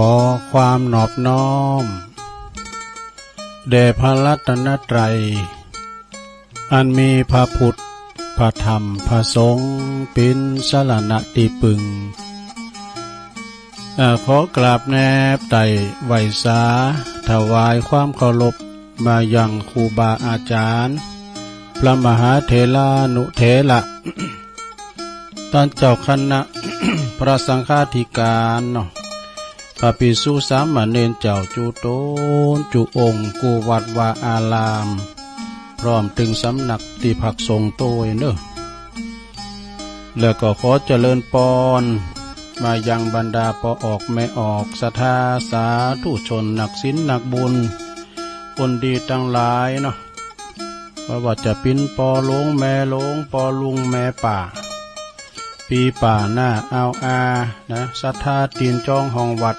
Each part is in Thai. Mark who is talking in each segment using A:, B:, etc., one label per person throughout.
A: อความนอบน้อมแด่พระรัตนตรัยอันมีพระพุทธพระธรรมพระสงฆ์เป็นสรณะที่พึ่งขอกราบแนบไต่ไหวสาถวายความเคารพมายังครูบาอาจารย์พระมหาเถรานุเถระ ท่านเจ้าคณะ พระสังฆาธิการเนาะพระภิกษุสามเณรเจ้าจุโตนจุองค์กูวัดวาอารามพร้อมถึงสำนักที่พักสงฆ์โตยเนอะแล้วก็ขอเจริญพรมายังบรรดาปอออกแม่ออกศรัทธาสาธุชนนักศีลนักบุญคนดีทั้งหลายเนาะว่าจะเป็นปอหลงแม่หลงปอลุงแม่ป่าปีป่าหน้าเอานะศรัทธาตีนจองห้องวัด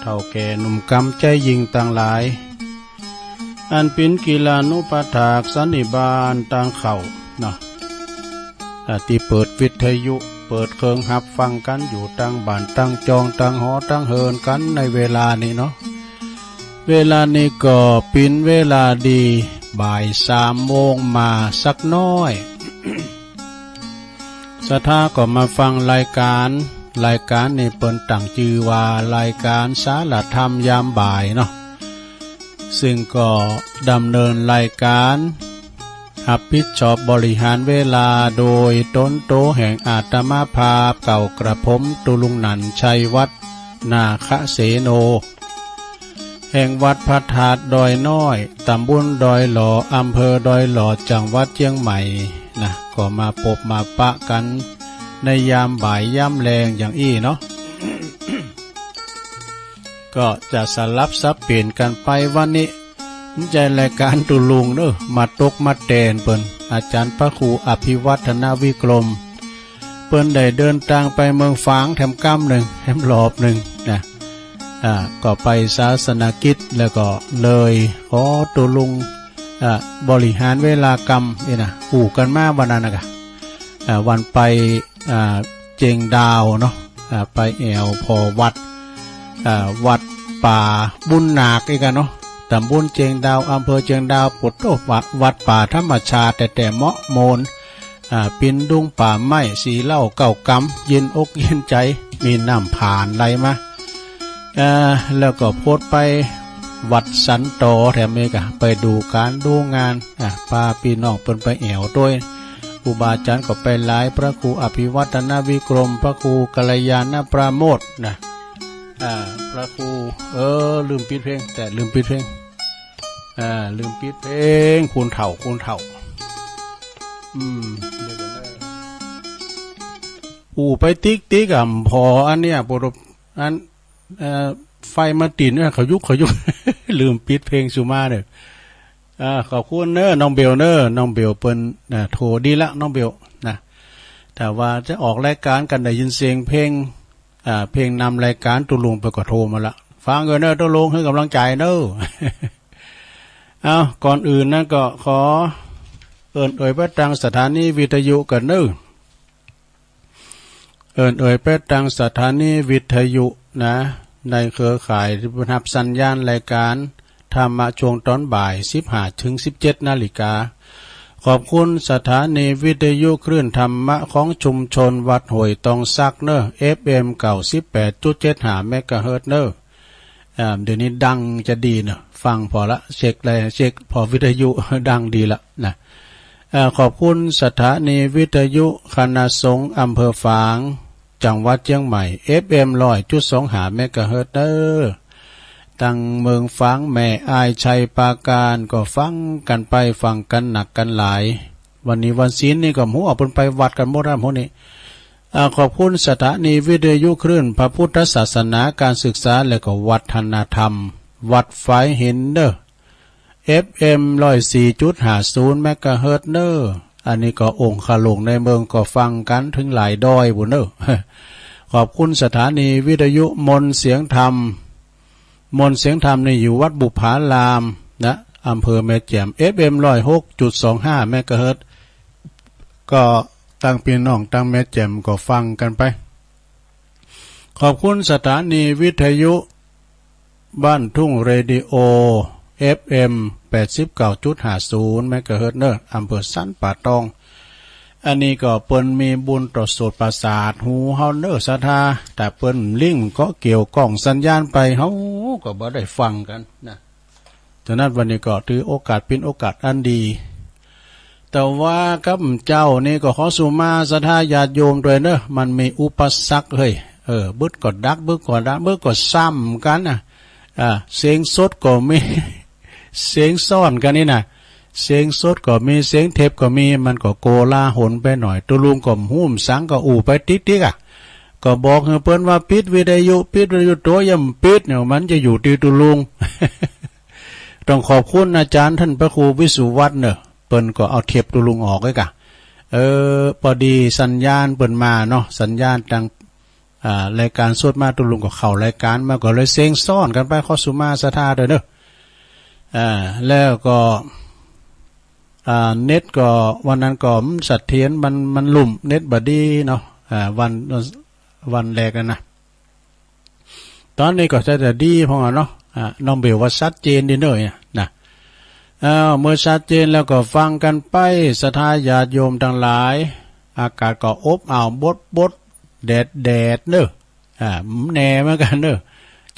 A: เท่าแก่หนุ่มกำใจยิงต่างหลายอันเป็นกีฬานุปถากสันนิบาตต่างเข่าเนาะที่เปิดวิทยุเปิดเครื่องหับฟังกันอยู่ตั้งบ้านตั้งจองตั้งหอตั้งเฮินกันในเวลานี้เนาะเวลานี้ก็เป็นเวลาดีบ่าย3 โมงมาสักน้อย ศรัทธาก็มาฟังรายการนี้เปิดตั้งชื่อว่ารายการสารธรรมยามบ่ายเนาะซึ่งก็ดำเนินรายการรับผิดชอบบริหารเวลาโดยต้นโตแห่งอาตมาภาพเก่ากระผมตุลุงนันชัยวัดนาคเสโนแห่งวัดพระธาตุดอยน้อยตำบลดอยหล่ออำเภอดอยหล่อจังหวัดเชียงใหม่นะก็มาพบมาปะกันในยามบ่ายยามแรงอย่างอี้เนาะ ก็จะสลับซับเปลี่ยนกันไปวันนี้ใจรายการตุลุงเนอะมาตกมาแตนเปิ้นอาจารย์พระครูอภิวัฒนาวิกรมเปิ้นได้เดินทางไปเมืองฝางแถมก้ำหนึ่งแถมหลอบหนึ่งนะก็ไปศาสนกิจแล้วก็เลยขอตุลุงบริหารเวลากรรมนะอู่กันมาวันนั้นนะวันไปเจงดาวเนาะไปแอวพอวัดป่าบุญนาคอีกกันเนาะตำบลเจงดาวอำเภอเจงดาวปุตโตวัดป่าธรรมชาติแต่เหมาะโมนปินดุงป่าไม้สีเหล้าเก่ากำเย็นอกเย็นใจมีน้ำผ่านไหลมาแล้วก็โพสไปวัดสันโตแถมเอกไปดูการดูงานพาพี่น้องเปิ้นไปแอวด้วยครูบาอาจารย์ก็ไปหลายพระครูอภิวัฒนาวิกรมพระครูกัลยาณปราโมทย์นะพระครูลืมปิดเพลงแต่ลืมปิดเพลงลืมปิดเพลงคุณเถ่าเดี๋ยวกันได้ไปติ๊กพออันเนี้ยปรบอันไฟมาติดเนี่ยเขายุก ลืมปิดเพลงสุมาเนี่ยขอบคุณเนอน้องเบลเนอน้องเบลเปิ้นโทรดีละน้องเบลนะแต่ว่าจะออกรายการกันได้ยินเสียงเพลงนำรายการตุลุงไปก็โทรมาละฟังกันเนอตุลุงให้กำลังใจเนอ ก่อนอื่นนะก็ขอไปทางสถานีวิทยุกันเนอไปทางสถานีวิทยุนะในเครือข่ายที่รับสัญญาณรายการธรรมะช่วงตอนบ่าย 15-17 นาฬิกาขอบคุณสถานีวิทยุคลื่นธรรมะของชุมชนวัดห้วยตองซักเนอ FM 98.75 เมกะเฮิรตซ์เนอเดี๋ยวนี้ดังจะดีเนอะฟังพอละเช็คพอวิทยุดังดีละนะขอบคุณสถานีวิทยุคณะสงฆ์อำเภอฝางจังหวัดเชียงใหม่ FM 100.25 เมกะเฮิรตซ์เนอตั้งเมืองฝางแม่อายชัยปราการก็ฟังกันไปฟังกันหนักกันหลายวันนี้วันศีลนี่ก็หมู่เอาไปวัดกันหมดแล้วพวกนี้ขอบคุณสถานีวิทยุคลื่นพระพุทธศาสนาการศึกษาและก็วัฒนธรรมวัดฝายหินเนอ FM 104.50 เมกะเฮิรตซ์เนออันนี้ก็องค์ขลงในเมืองก็ฟังกันถึงหลายดอยบุญเนอขอบคุณสถานีวิทยุมนต์เสียงธรรมนี่อยู่วัดบุพารามนะอำเภอแม่แจ่ม FM 106.25 เมกะเฮิรตซ์ก็ตั้งพี่น้องตั้งแม่แจ่มก็ฟังกันไป ขอบคุณสถานีวิทยุบ้านทุ่งเรดิโอ FM 89.50 เมกะเฮิรตซ์เนอร์อำเภอสันป่าตองอันนี้ก็เปิ้นมีบุญต่อโสตประสาทหูเฮาเนอศรัทธาแต่เปิ้นลิงก์ก็เกี่ยวกล้องสัญญาณไปเฮาก็บ่ได้ฟังกันนะฉะนั้นวันนี้ก็ถือโอกาสเป็นโอกาสอันดีแต่ว่ากับเจ้านี่ก็ขอสุมาศรัทธาญาติโยมด้วยเนอะมันมีอุปสรรคเฮ้ยบึดก็ดักบึดก็ดักบึดก็ซ้ำกันน่ะเสียงสดก็มีเสียงซ่อนกันนี่น่ะเสียงสดก็มีเสียงเทปก็มีมันก็โกลาหลไปหน่อยตุลุงก็หุ้มสังก็อู่ไปติ๊กๆก็บอกให้เพิ่นว่าปิดวิทยุตัวย่ำปิดเนี่ยมันจะอยู่ที่ตุลุง ต้องขอบคุณอาจารย์ท่านพระครูวิสุวัฒน์เนอะเปิ้นก็เอาเทปตุลุงออกไว้กะพอดีสัญญาณเปิ้นมาเนาะสัญญาณทางรายการสดมาตุลุงก็เข้ารายการมาก็เลยเสียงซ่อนกันไปขอสุมาศรัทธาด้วยเนอะแล้วก็เน็ตก็วันนั้นก็สัตเทียนมันลุ่มเน็ตบดีเนาะวันแรกนะตอนนี้ก็จะดีพอเนาะน้องเบลว่าชัดเจนดีเนอะนะเมื่อชัดเจนแล้วก็ฟังกันไปศรัทธาญาติโยมทั้งหลายอากาศก็อบอ้าวบดแดดเนอะแหน่เหมือนกันเนอะ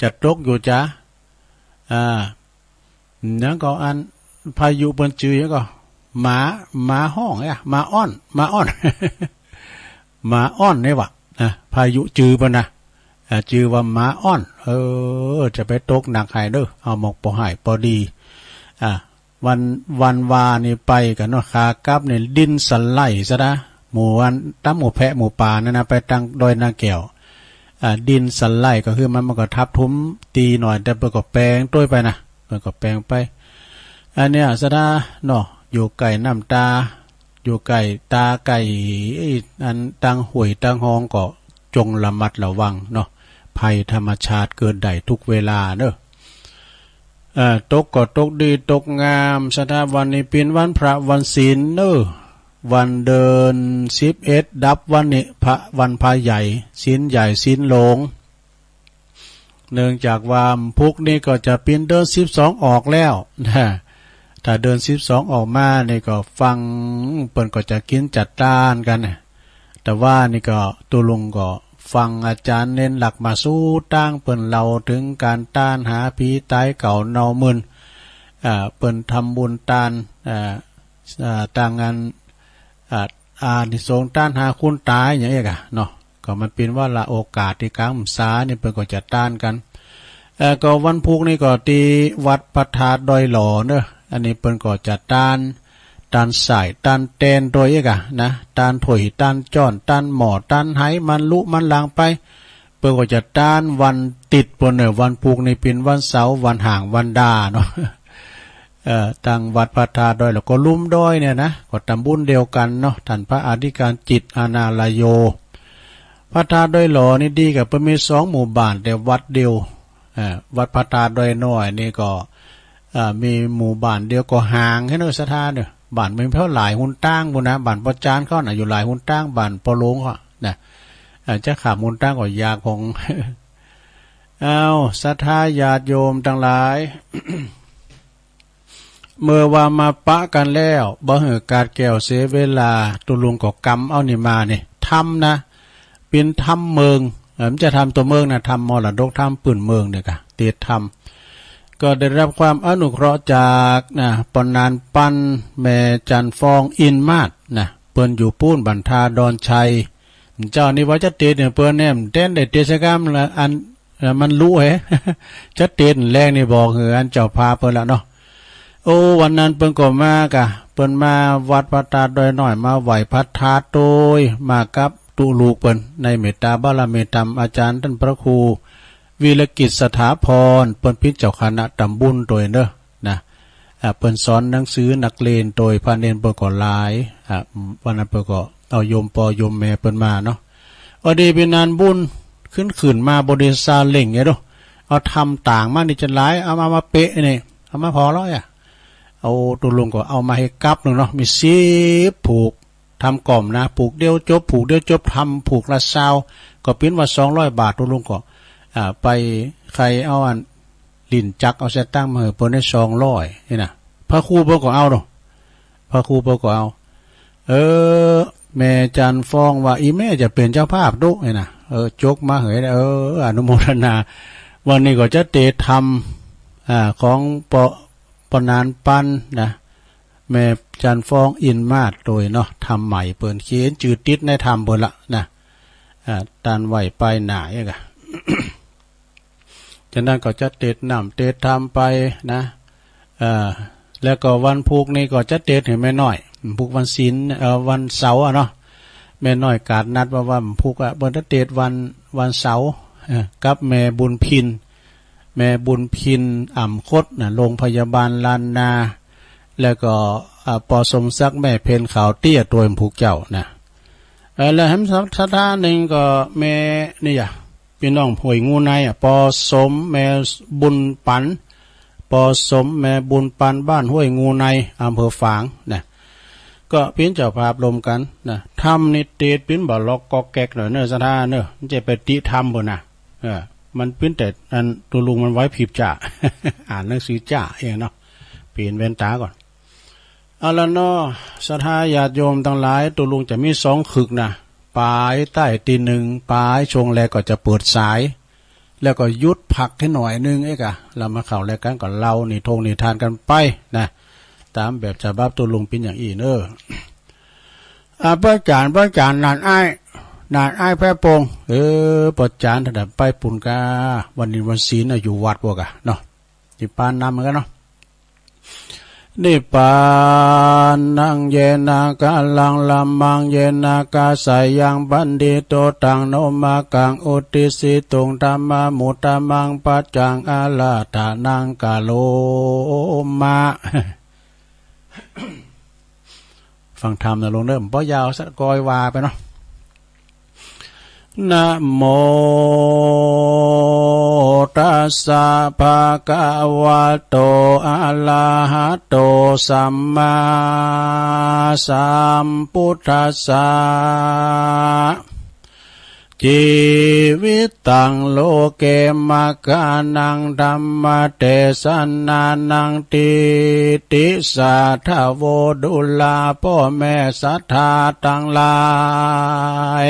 A: จะตกอยู่จ้ะนั่นก็อันพายุบนจือก็หมาห้องหมาอ้อน หมาอ้อนนี่วะพายุจือปะนะจือว่าหมาอ้อนจะไปตกหนักหายเด้อเอาหมกปอหายพอดีวันวานี่ไปกันเนาะขากลับเนี่ยดินสไลด์ซะนะหมู่วันตั้มหมู่แพะหมู่ป่านั่นนะไปตั้งดอยนาแก้วดินสไลด์ก็คือมันก็ทับทุ้มตีหน่อยแต่เปิดก็แปลงต้วยไปนะเปิดก็แปลงไปอันเนี้ยซะนะเนาะอยู่ไก่น้ำตาอยู่ไก่ตาไก่อันตังห่วยตังหองก็จงระมัดระวังเนาะภัยธรรมชาติเกิดได้ทุกเวลาเนอะตกก็ตกดีตกงามสถาวันนี้เป็นวันพระวันศีลเนอะวันเดิน11ดับวันนี้วันพระใหญ่ศีลใหญ่ศีลหลงเนื่องจากว่าพุกนี้ก็จะเป็นเดิน12ออกแล้วนะถ้าเดิน12ออกมานี่ก็ฟังเปิ้นก็จะกินจัดต้านกันแต่ว่านี่ก็ตัวลุงก็ฟังอาจารย์เน้นหลักมาสู้ตั้งเปิ้นเราถึงการต้านหาผีตายเก่าเนามึนเปิ้นทำบุญต้านต่างงานที่ทรงต้านหาคุณตายอย่างเงี้ยเนาะก็มันเป็นว่าละโอกาสที่กลางสานี่เปิ้นก็จะต้านกันก็วันพุกนี่ก็ที่วัดพระธาตุดอยหล่อเนอะอันนี้เปิ้นก็จะต้านสายต้านเตนโดยนะต้านถอยต้านจ้อนต้านหมอต้านไหมันลุมันลางไปเปิ้นก็จะต้านวันติดปนเนี่ยวันพุกนี่เป็นวันเสาร์วันห่างวันดาเนาะตั้งวัดพระธาตุดอยแล้วก็ลุ่มดอยเนี่ยนะก็ตำบุญเดียวกันเนาะท่านพระอธิการจิตอานาลโยพระธาตุดอยหล่อนี่ดีกับเปิ้นมี2หมู่บ้านแต่วัดเดียววัดพระธาตุดอยน้อยนี่ก็มีหมู่บ้านเดียวก็ห่างให้เนอะศรัทธาเนี่ยบ้านเป็นเพราะหลายหุ่นตั้งบุญนะบ้านประจานเขาน่ะอยู่หลายหุ่นตั้งบ้านปอลงเขานะจะขาบหุ่นตั้งก็ยากของ เอาศรัทธาญาติโยมทั้งหลาย เมื่อว่ามาปะกันแล้วบ่เหือการแก้วเสียเวลาตุลุงก็กำเอานี่มาเนี่ยทำนะเป็นทำเมืองมันจะทำตัวเมืองนะทำมรดกทำปืนเมืองเนี่ยกะเตียทำก็ได้รับความอนุเคราะห์จากปนานปันแม่จันฟองอินมาศเปิ้นอยู่ปูนบันทาดอนชัยเจ้านี่ว่าจะเตเนี่ยเปิ้นแนมเต้นได้เตชกรรมละอันมันรู้เห จะเตนแรงนี่บอกเหออันเจ้าพาเปิ้นละเนาะโอ้วันนั้นเปิ้นก็มากะเปิ้นมาวัดพระธาตุดอยน้อยมาไหว้พระธาตุโดยมากับตุลูกเปิ้นในเมตตาบารมีธรรมอาจารย์ท่านพระครูวิรกิจสถาพรเปิ้นพิจเจ้าคณะตำบุญโดยเนอะนะเปิ้นสอนหนังสือนักเรียนโดยพระเนนเปิ้นก็หลายวันนั้นเปิ้นก็เอาโยมปอโยมแม่เปิ้นมาเนาะอดีเป็นนานบุญขึ้นมาบริษัทเล่งไงเนาะเอาทำต่างมานี่จะหลายเอามาเป๊ะนี่เอามาพอแล้วเอาตุลุงก็เอามาให้กับนึงเนาะมี10ผูก ทำกล่อมนะผูกเดียวจบผูกเดียวจบทำผูกละซาวก็เป็นว่า200 บาทลุงก็ไปใครเอาอันลิ้นจักเอาเสตั้งมาเพิ่นได้200นี่นะพระครูเพิ่นก็เอาดอกพระครูเพิ่นก็เอาแม่จันฟ้องว่าอีแม่จะเป็นเจ้าภาพดุนี่นะจกมาเหยอนุโมทนาวันนี้ก็จะเตะทำของปนานปันนะแม่จันฟ้องอินมาดโดยเนาะทำใหม่เปิ่นเขียนจืดติดในทำเปิ่นละนะตันไหวไปหนาอย่างกะ จากนั้นก็จะเตะนำเตะทำไปนะแล้วก็วันพุกนี่ก็จะเตะเห็นแม่น้อยพุกวันศีลวันเสาร์เนาะแม่น้อยกาดนัดว่าพุกเปิ่นจะเตะวันเสาร์กับแม่บุญพินอ่ำคดนะโรงพยาบาลลานนาแล้วก็ปอสมศักดิ์แม่เพนขาวเตี้ยตัวผูกเจ้านะแล้วแหมสถานหนึ่งก็แม่นี่อย่าพี่น้องหวยงูในปอสมแม่บุญปันปอสมแม่บุญปันบ้านห้วยงูในอำเภอฝางนะก็พิ้นเจ้าภาพลมกันนะทำนิเตพิ้นบ่ล็อกกอกแกกหน่อยเนอะสถานเนอะมันจะไปติทำบ่นะมันพิ้นแต่อันตัวลุงมันไว้ผิบจ่า อ่านหนังสือจ่าเองเนาะเปลี่ยนเว้นตาก่อนเอาละเนาะศรัทธาญาติโยมทั้งหลายตัวลุงจะมี2 ขึกนะปลายใต้ตีหนึ่งปลายชงแลก็จะเปิดสายแล้วก็ยุดผักให้หน่อยนึงเรามาเข้าแล้วกันก็เล่านี่ทงนี่ทานกันไปนะตามแบบฉบับตัวลุงเป็นอย่างอีเนอะพระอาจารย์นานไอ้แพร่ปงประจานถนัดไปปุ่นกาวันนี้วันศีลอยู่วัดพวกเนาะที่ปานนำเหมือนกันเนาะนิปานังเยนากาลังลัมมังเยนากาสายังบันดิโตตังโนมากังอุติสิตุงธรรมมุตตมังปัจจังอาลาตานังกาโลมา ฟังธรรมนะลงเริ่มเพราะยาวสักกอยวาไปเนาะนะโมตัสสะภะคะวะโตอะระหะโตสัมมาสัมพุทธัสสะชีวิตตังโลเกมัคคานังธัมมเทศนานังติสาทะโวดุลาพ่อแม่ศรัทธาทั้งหลาย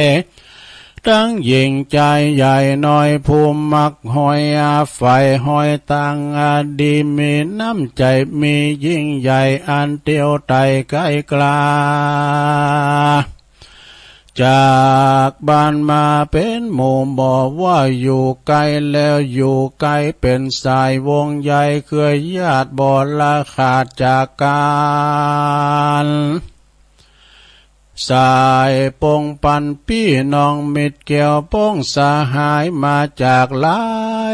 A: ทั้งยิ่งใจใหญ่น้อยภูมิมักหอยไฟหอยตังดีมีน้ำใจมียิ่งใหญ่อันเตียวไตไกลกลาจากบ้านมาเป็นหมู่บอกว่าอยู่ไกลแล้วอยู่ไกลเป็นสายวงใหญ่เคยญาติบ่ละขาดจากกันสายปงปันพี่น้องมิตรเกี่ยวปงสหายมาจากหลา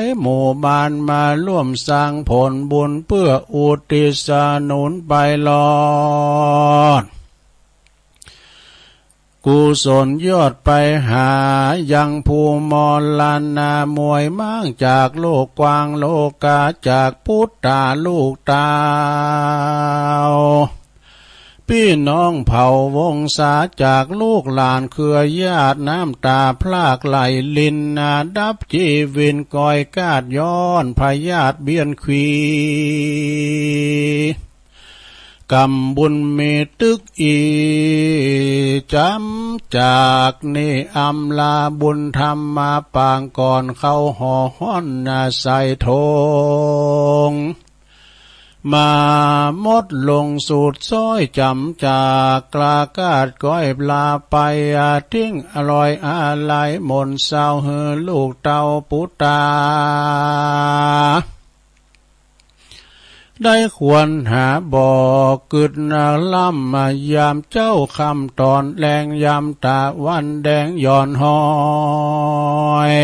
A: ยหมู่บ้านมาร่วมสร้างผลบุญเพื่ออุทิศสนุนไปลอดกุศลยอดไปหายังภูมอลานามวยมั่งจากโลกกว้างโลกาจากพุทธาลูกตาวพี่น้องเผ่าวงศาจากลูกหลานเครือญาติน้ำตาพลากไหลลินนาดับจีวินก้อยกาดย้อนพยาธิเบียนควีกำบุญมีตึกอีจำจากนี่อำลาบุญธรรมมาปางก่อนเข้าห่อห้อนนาใส่ทงมามดลงสูตรซ้อยจำจากกลากาดก้อยปลาไปทิ้งอร่อยอะไรมนเศร้าเฮือลูกเต่าปุตตาได้ควรหาบ่อกึดนาล่ำมายามเจ้าคำตอนแรงยามตะวันแดงย่อนหอย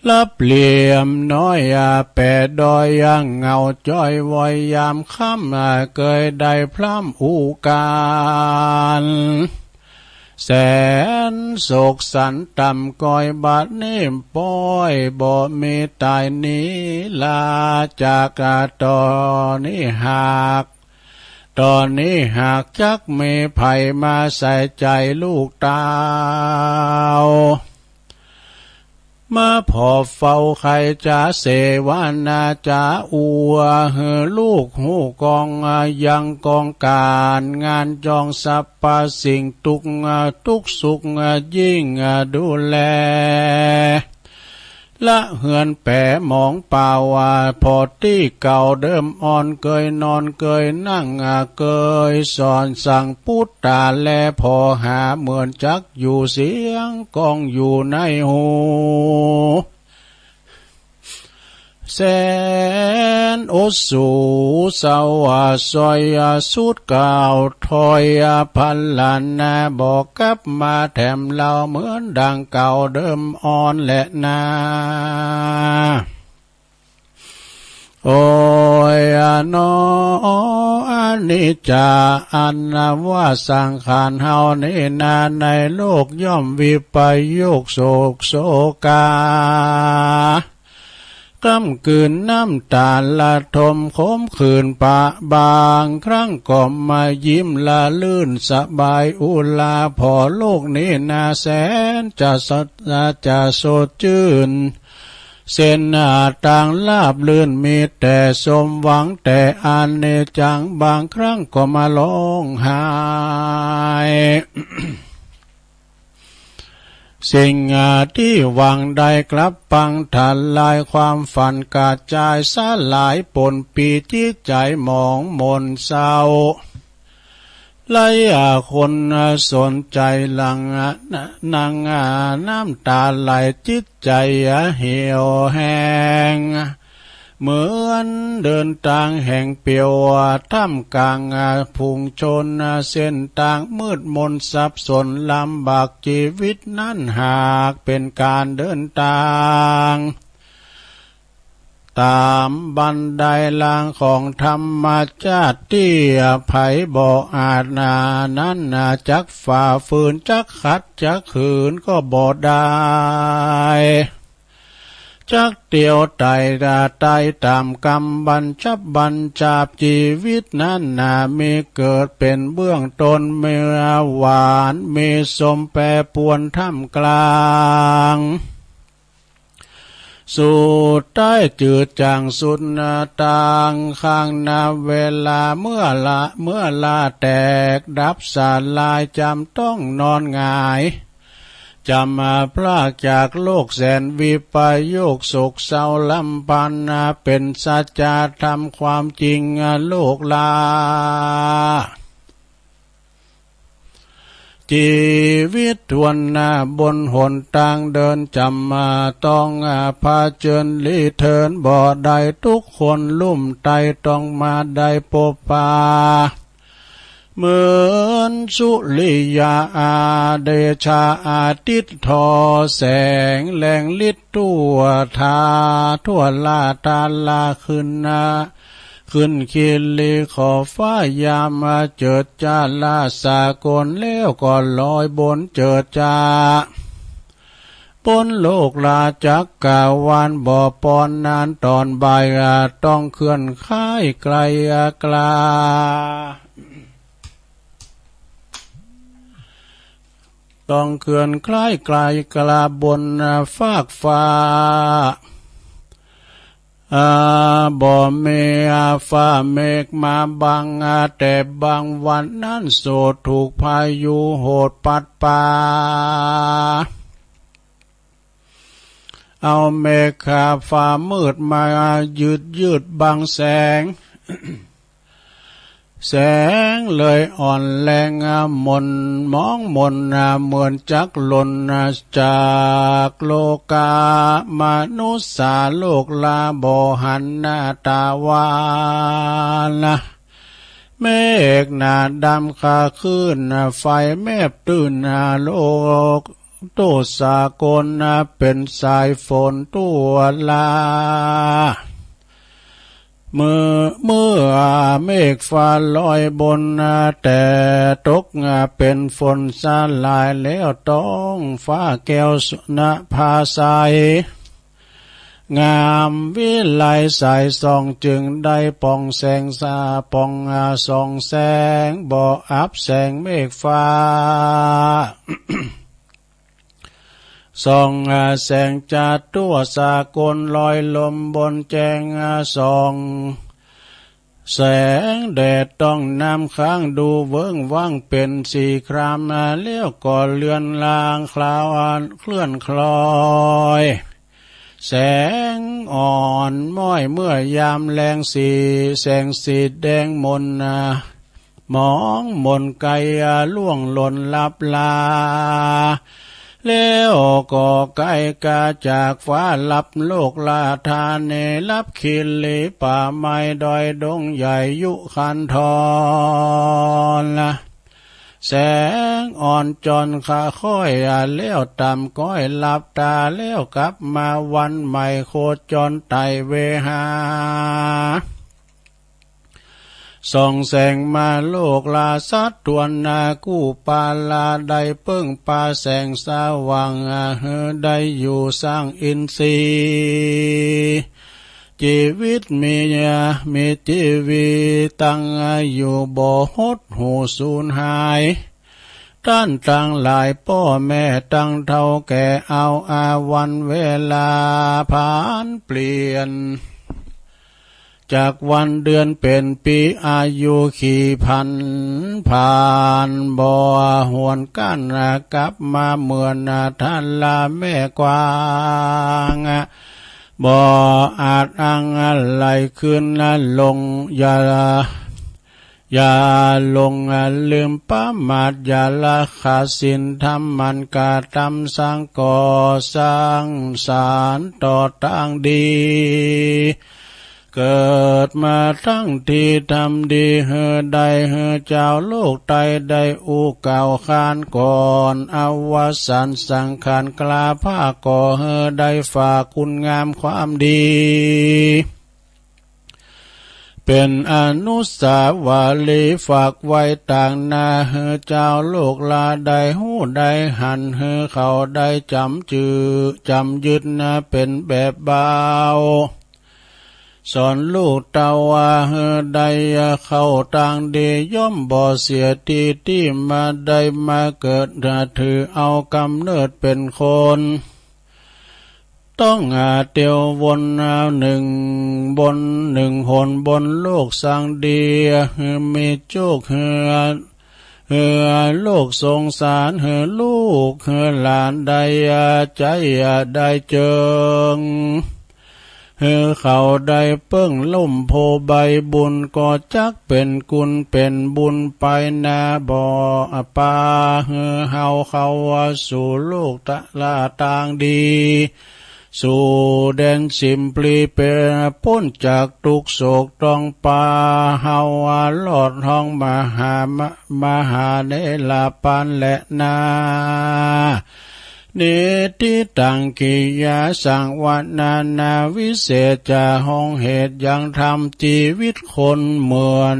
A: ลับเหลี่ยมน้อยแปดดอยยังเงาจ้อยวอยยามค่ำเกยได้พร่ำอูการแสนโศกสันต่ำก้อยบาดนิ่มป้อยบ่มีตายนี้ลาจากตอนี้หากต ตอนนี้หากจักมีภัยมาใส่ใจลูกเต้ามาพอเฝ้าใครจะเสวนาจะอัวเหือลูกหูกองยังกองการงานจองสัพพสิ่งทุกสุขยิ่งดูแลละเหือนแปะมองเปล่าพอที่เก่าเดิมอ่อนเกยนอนเกยนั่งเกยสอนสั่งพุทธาแลพอหาเหมือนจักอยู่เสียงกองอยู่ในหูแสนโอสูสาวซอยสุดเก่าถอยพันลันนาบอกกลับมาแถมเราเหมือนดังเก่าเดิมอ่อนและนาโอ้ยนออันนิจจาอันนามว่าสังขารเฮานี่นาในโลกย่อมวิปโยคโศกโศกากำกืนน้ำตาละทมขมขื่นปะบางครั้งก็มายิ้มละลื่นสบายอุลาพอโลกนี้นาแสนจะสดชื่นเส้นหน้าต่างลาบลื่นมีแต่สมหวังแต่อันเนจังบางครั้งก็มาร้องไห้ สิ่งที่หวังได้กลับปังทลายความฝันกระจายสลายปนปีที่ใจหมองมนเศร้าไล่คนสนใจหลังนางน้ำตาไหลจิตใจเหี่ยวแห้งเหมือนเดินทางแห่งเปียวท่ามกลางพุงชนเส้นทางมืดมนสับสนลำบากชีวิตนั้นหากเป็นการเดินทางตามบันไดลางของธรรมชาติที่ไผบ่อาจนั้นจักฝ่าฝืนจักขัดจักขืนก็บ่ได้จักเตียวไต่ไต่ตามกรรมบัญชาบชีวิตนั้นมีเกิดเป็นเบื้องต้นมีหวานมีสมแปรปวนท่ามกลางสุดใต้จืดจางสุดต่างข้างนาเวลาเมื่อลาแตกดับสลายจำต้องนอนหงายจำพลากจากโลกแสนวิปโยคโศกเศร้าลำพันเป็นสัจธรรมความจริงโลกลาชีวิตทวนบนหนทางเดินจำต้องพาเจิญลีเทินบ่ได้ทุกคนลุ่มไตต้องมาได้พบปาเหมือนสุริยาเดชาอาทิตย์ทอแสงแหลงลิดทั่วลาตาลาขึ้นคิลีขอฟ้ายามเจิดจ้าลาสากลแล้วก็ลอยบนเจิดจ้าบนโลกลาจักกาวานบ่อปอนนานตอนบ่ายต้องเคลื่อนค่ายไกลกลาต้องเคลื่อนคล้ายไกลกลาบนฟากฟ้าบ่เมฟ้าเมฆมาบังแต่บางวันนั้นโสดถูกพายุโหดปัดป่าเอาเมฆฟ้ามืดมายืดบังแสง แสงเลยอ่อนแรงมนมองมนเหมือนจักหล่นจากโลกามนุษย์สาโลกลาบ่หันหน้าตาวานเมฆหนาดำคาขึ้นไฟแมบตื้นโลกตัวสากลเป็นสายฝนตัวลาเมื่อเมฆฟ้าลอยบนแต่ตกเป็นฝนสลายแล้วต้องฟ้าแก้วสุนภาใส งามวิไลสายส่องจึงได้ป่องแสงสาป่องส่องแสงบ่อับแสงเมฆฟ้า ส่องแสงจัดตัวสากลลอยลมบนแจงส่องแสงแดดต้องนำค้างดูเวิ้งว่างเป็นสีครามเลี้ยวก่อเลือนลางคลาวเคลื่อนคลอยแสงอ่อนม้อยเมื่อยามแรงสีแสงสีแดงมนมองมนไกลล่วงหล่นลับลาแล้วก็ไกลกาจากฟ้าลับโลกลาทานเนลับขิลีป่าไม้ดอยดงใหญ่ยุคันทรแสงอ่อนจนขาค่อยเลี้ยวต่ำก้อยหลับตาเลี้ยวกลับมาวันใหม่โคจรไต่เวหาส่องแสงมาโลกลาสัตว์ตวนนากู้ปาลาได้เปิ้งปาแสงสว่างได้อยู่สร้างอินทรีย์ชีวิตมีชีวิตตั้งอยู่บ่หดหูสูญหายท่านตั้งหลายพ่อแม่ตั้งเท่าแก่เอาวันเวลาผ่านเปลี่ยนจากวันเดือนเป็นปีอายุขี่พันผ่านบ่หวนกันกลับมาเหมือนท่านลาแม่กวางบ่อาจอ้างอะไรขึ้นลงอย่าลงลืมประมาทอย่าละขาดศีลธรรมมันกาทำสร้างก่อสร้างสารต่อตั้งดีเกิดมาทั้งที่ทำดีได้เจ้าโลกไตได้อุเก่าขานก่อนอวสันสังขารกลาผ้าก่อได้ฝากคุณงามความดีเป็นอนุสาวรีย์ฝากไว้ต่างนาเจ้าโลกลาได้หู้ได้หันเขาได้จำจือจำยึดเป็นแบบเบาสอนลูกเตาวาได้เข้าต่างดีย่อมบ่เสียทีที่มาได้มาเกิดถือเอากำเนิดเป็นคนต้องเตียววนหนึ่งบนหนึ่งหนบนโลกสังดีมีโจกโลกสงสารลูกหลานได้ใจได้เจิงเขาได้เปิ้งล่มโพใบบุญก็จักเป็นกุลเป็นบุญไปนาบ่อปาเฮาเขาสู่โลกตะลาต่างดีสู่แดนสิมปลีเป็นพ้นจากทุกโศกต้องปาเฮาลอดห้องมหาเนลาปันและนานิติตังกิยาสังวนานาวิเศษจะห้องเหตุยังทำชีวิตคนเหมือน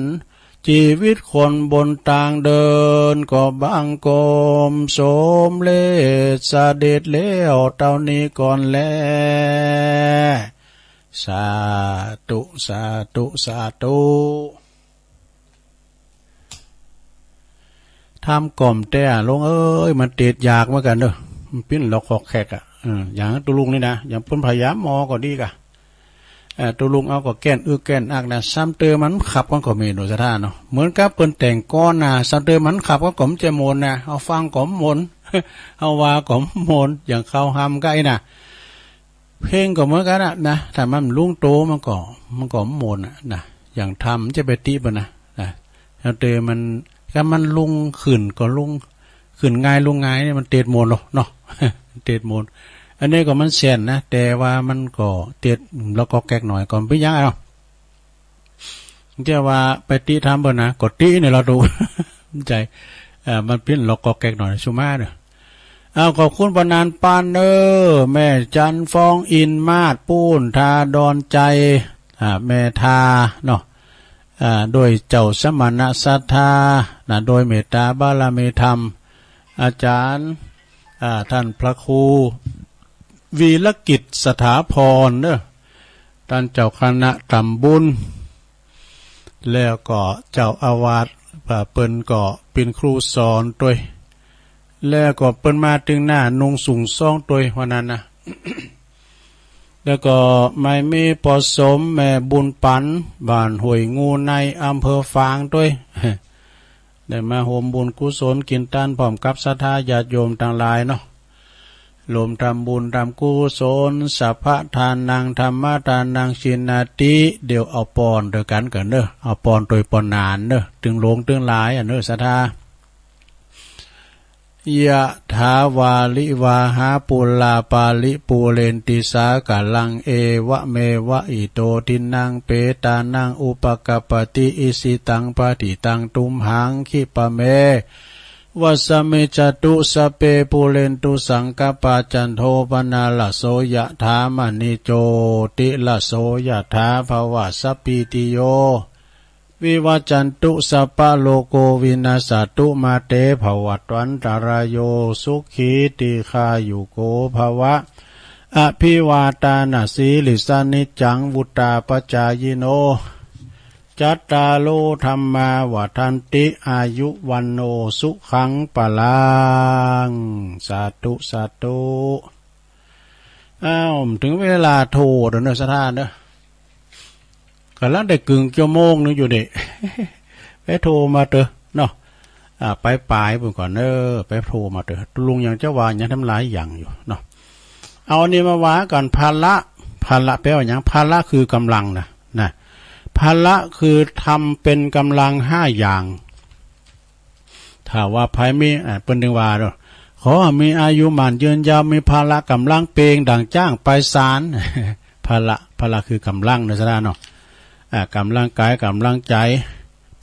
A: ชีวิตคนบนทางเดินก็บังกรมโสมเลสเด็จเลี้ยวเท่านี้ก่อนแลสาธุสาธุสาธุทำกล่อมแต่ลงมันติดอยากเหมือนกันเด้อมันปิ้นหลอกขอกแขกอย่างตุลุงนี่นะอย่างพ้นพยายามมอก็ดีกะตุลุงเอาก็แก้นแก้นอักนะซ้ำเตอมันขับก็มีโดยสถานเนาะเหมือนกับเปิ้นแต่งก้อนนะซ้ำเตอมันขับก็มเจมนนะเอาฟังกมนเอาว่ามนอย่างเข้าหำใกล้นะเพลงก็เหมือนกันนะถ้ามันลุงโตมันก็มนนะอย่างทำจะไปตีปะนะซ้ำเตอมันถ้ามันลุงขืนก็ลุงขึ้นง่ายลงง่ายเนี่ยมันเตดโมนเนาะเตดโมนอันนี้ก็มันเสียนนะแต่ว่ามันก็เตดแล้วก็แกกหน่อยก่อนไปยังไงเนาะเจ้าว่าไปตีทำเบอร์นะกดตีเนี่ยเราดูใจมันเป็นแล้วก็แกกหน่อยชุมาเด้อเอาขอบคุณปนานปานแม่จันฟองอินมาดปูนทาดอนใจแม่ทาเนาะโดยเจ้าสมณะศรัทธาโดยเมตตาบารมีธรรมอาจารย์ท่านพระครู วีรกิจสถาพรเนอะท่านเจ้าคณะตำบุญแล้วก็เจ้าอาวาสเปิ้นก็เป็นครูสอนตัวแล้วก็เปิ้นมาถึงหน้านุ่งสูงซ่องตัววันนั้นนะ แล้วก็ไม่มีปอสมแม่บุญปันบ้านห้วยงูในอำเภอฝางด้วย ได้มาโฮมบุญกุศลกินต้านพร้อมกับศรัทธาญาติโยมทั้งหลายเนาะรวมทำบุญทำกุศลสัพพทานังธรรมทานังชินาติเดี๋ยวเอาปอนเดียวกันกันเนอะเอาปอนโดยปอนนานเนอะถึงลงถึงหลายเนอะศรัทธายะถาวาลิวาหาปุลาปาลิปูเรนติสากะลังเอวะเมวะอิโตทินังเปตานังอุปกปติอิสิตังปฏิตังตุมหังคิปะเมวัสเมจตุสเปปุเรนตุสังกปาจันโทปนาลโสยะถามณิโจติลโสยะถาภวะสัพพิติโยวิวัจจันตุสัพพะโลโกวินาศตุมาเตภวัตวันตรายโยสุขีติคายุโกภวะอภิวาตานาสีลิสานิจังวุตาปจายโนจัตตาโลธรรมาวัฏันติอายุวันโนสุขังปะลังสาธุสาธุถึงเวลาโทษเด้อสถานเด้อกำลังได้กึ่งชั่วโมงนึงอยู่เด็ไปโทรมาเถอะเนาะไปปลายเพิ่นก่อนไปโทรมาเถอะลุงยังจะว่ายังทำหลายอย่างอยู่เนาะเอาอันนี้มาว่ากันภาระแปลว่าหยังภาระคือกำลังนะภาระคือทำเป็นกำลัง5อย่างถ้าว่าภายมีเปิ้นถึงว่าเด้อขอมีอายุมั่นยืนยาวมีภาระกำลังเปงดังจ้างไปศาลภาระคือกำลังนะซะเนาะกำลังกายกำลังใจ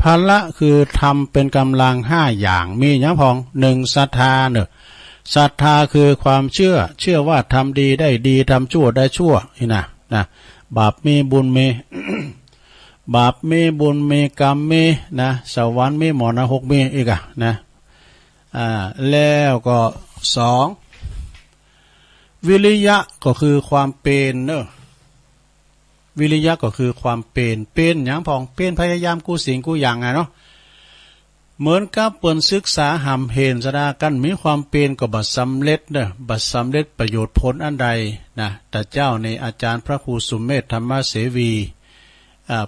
A: ภาระคือทำเป็นกำลัง5อย่างมีอย่างพอง1ศรัทธาเนอะศรัทธาคือความเชื่อว่าทำดีได้ดีทำชั่วได้ชั่วนี่นะบาปมีบุญมี บาปมีบุญมีกรรมมีนะสวรรค์มีหมอนรกมีอีกนะแล้วก็2วิริยะก็คือความเป็นเนอะวิริยะก็คือความเป็นอย่างพองเป็นพยายามกู้สิ่งกู้อย่างเนาะเหมือนกับเปิ้นศึกษาหำเห็นสดากันมีความเป็นก็บัดสำเร็จเด้อบัดสำเร็จประโยชน์ผลอันใดนะแต่เจ้าในอาจารย์พระครูสุเมธธรรมเสวี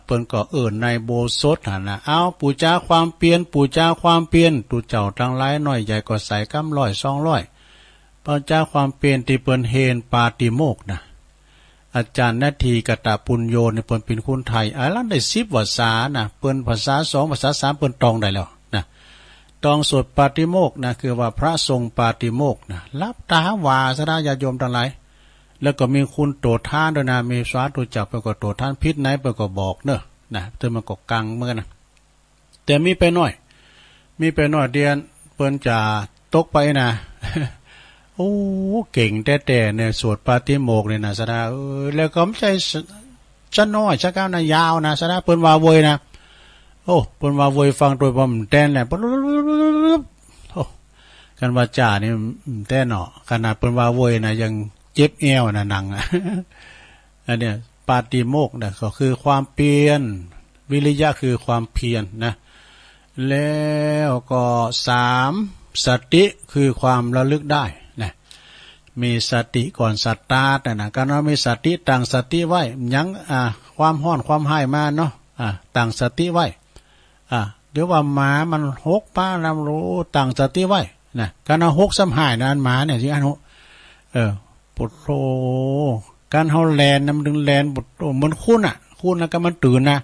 A: เปิ้นก็ในโบสถนะเอาปู่จ้าความเปลี่ยนปู่จ้าความเปลี่ยนตู่เจ้าทั้งหลายน้อยใหญ่ก็ใส่กำ100 200ปู่จ้าความเปลี่ยนที่เปิ้นเห็นปาติโมกข์นะอาจารย์นาทีกตปุญโยเนี่ยเปิ้นเป็นคนไทยแล้วได้10ภาษานะเปิ้นภาษา2ภาษา3เปิ้นตองได้แล้วนะตองสวดปาติโมกข์นะคือว่าพระทรงปาติโมกข์นะรับตาว่าสดาญาติโยมทั้งหลายแล้วก็มีคุณโตท่านด้วยนะมีสวาตุจักเปิ้นก็โตท่านพิษไหนเปิ้นก็บอกเนอะนะเธอมันก็กังเหมือนกันนะแต่มีไปหน่อยเดือนเปิ้นจะตกไปนะ โอ้เก่งแต่เนี่ยสวดปาติโมกข์เนี่ยนะสดาแล้วก็ไม่ใช่ชั้นน้อยชั้นก้าวนะยาวนะสดาเปิ้นว่าโวยนะโอ้เปิ้นว่าโวยฟังโดยบ่มแต้นแหละโอ้กันว่าจ่านี่แต้นเนาะขนาดเปิ้นว่าโวยนะยังเจ็บแอวนะหนังอันเนี้ยปาติโมกข์นะก็คือความเพียรวิริยะคือความเพียรนะแล้วก็3สติคือความระลึกได้นะมีสติก่อนสตาร์ทนะการว่ามีสติตั้งสติไว้ยังความร้อนความให้มาเนาะตั้งสติไว้เดี๋ยวว่าหมามันหกป้าลำรู้ตั้งสติไว้นะการเอาหกซ้ำหายนะหมาเนี่ยสิอันปุถโธการเฮาแลนมันดึงแลนปุถโธมันคุ้นแล้วก็มันตื่นนะ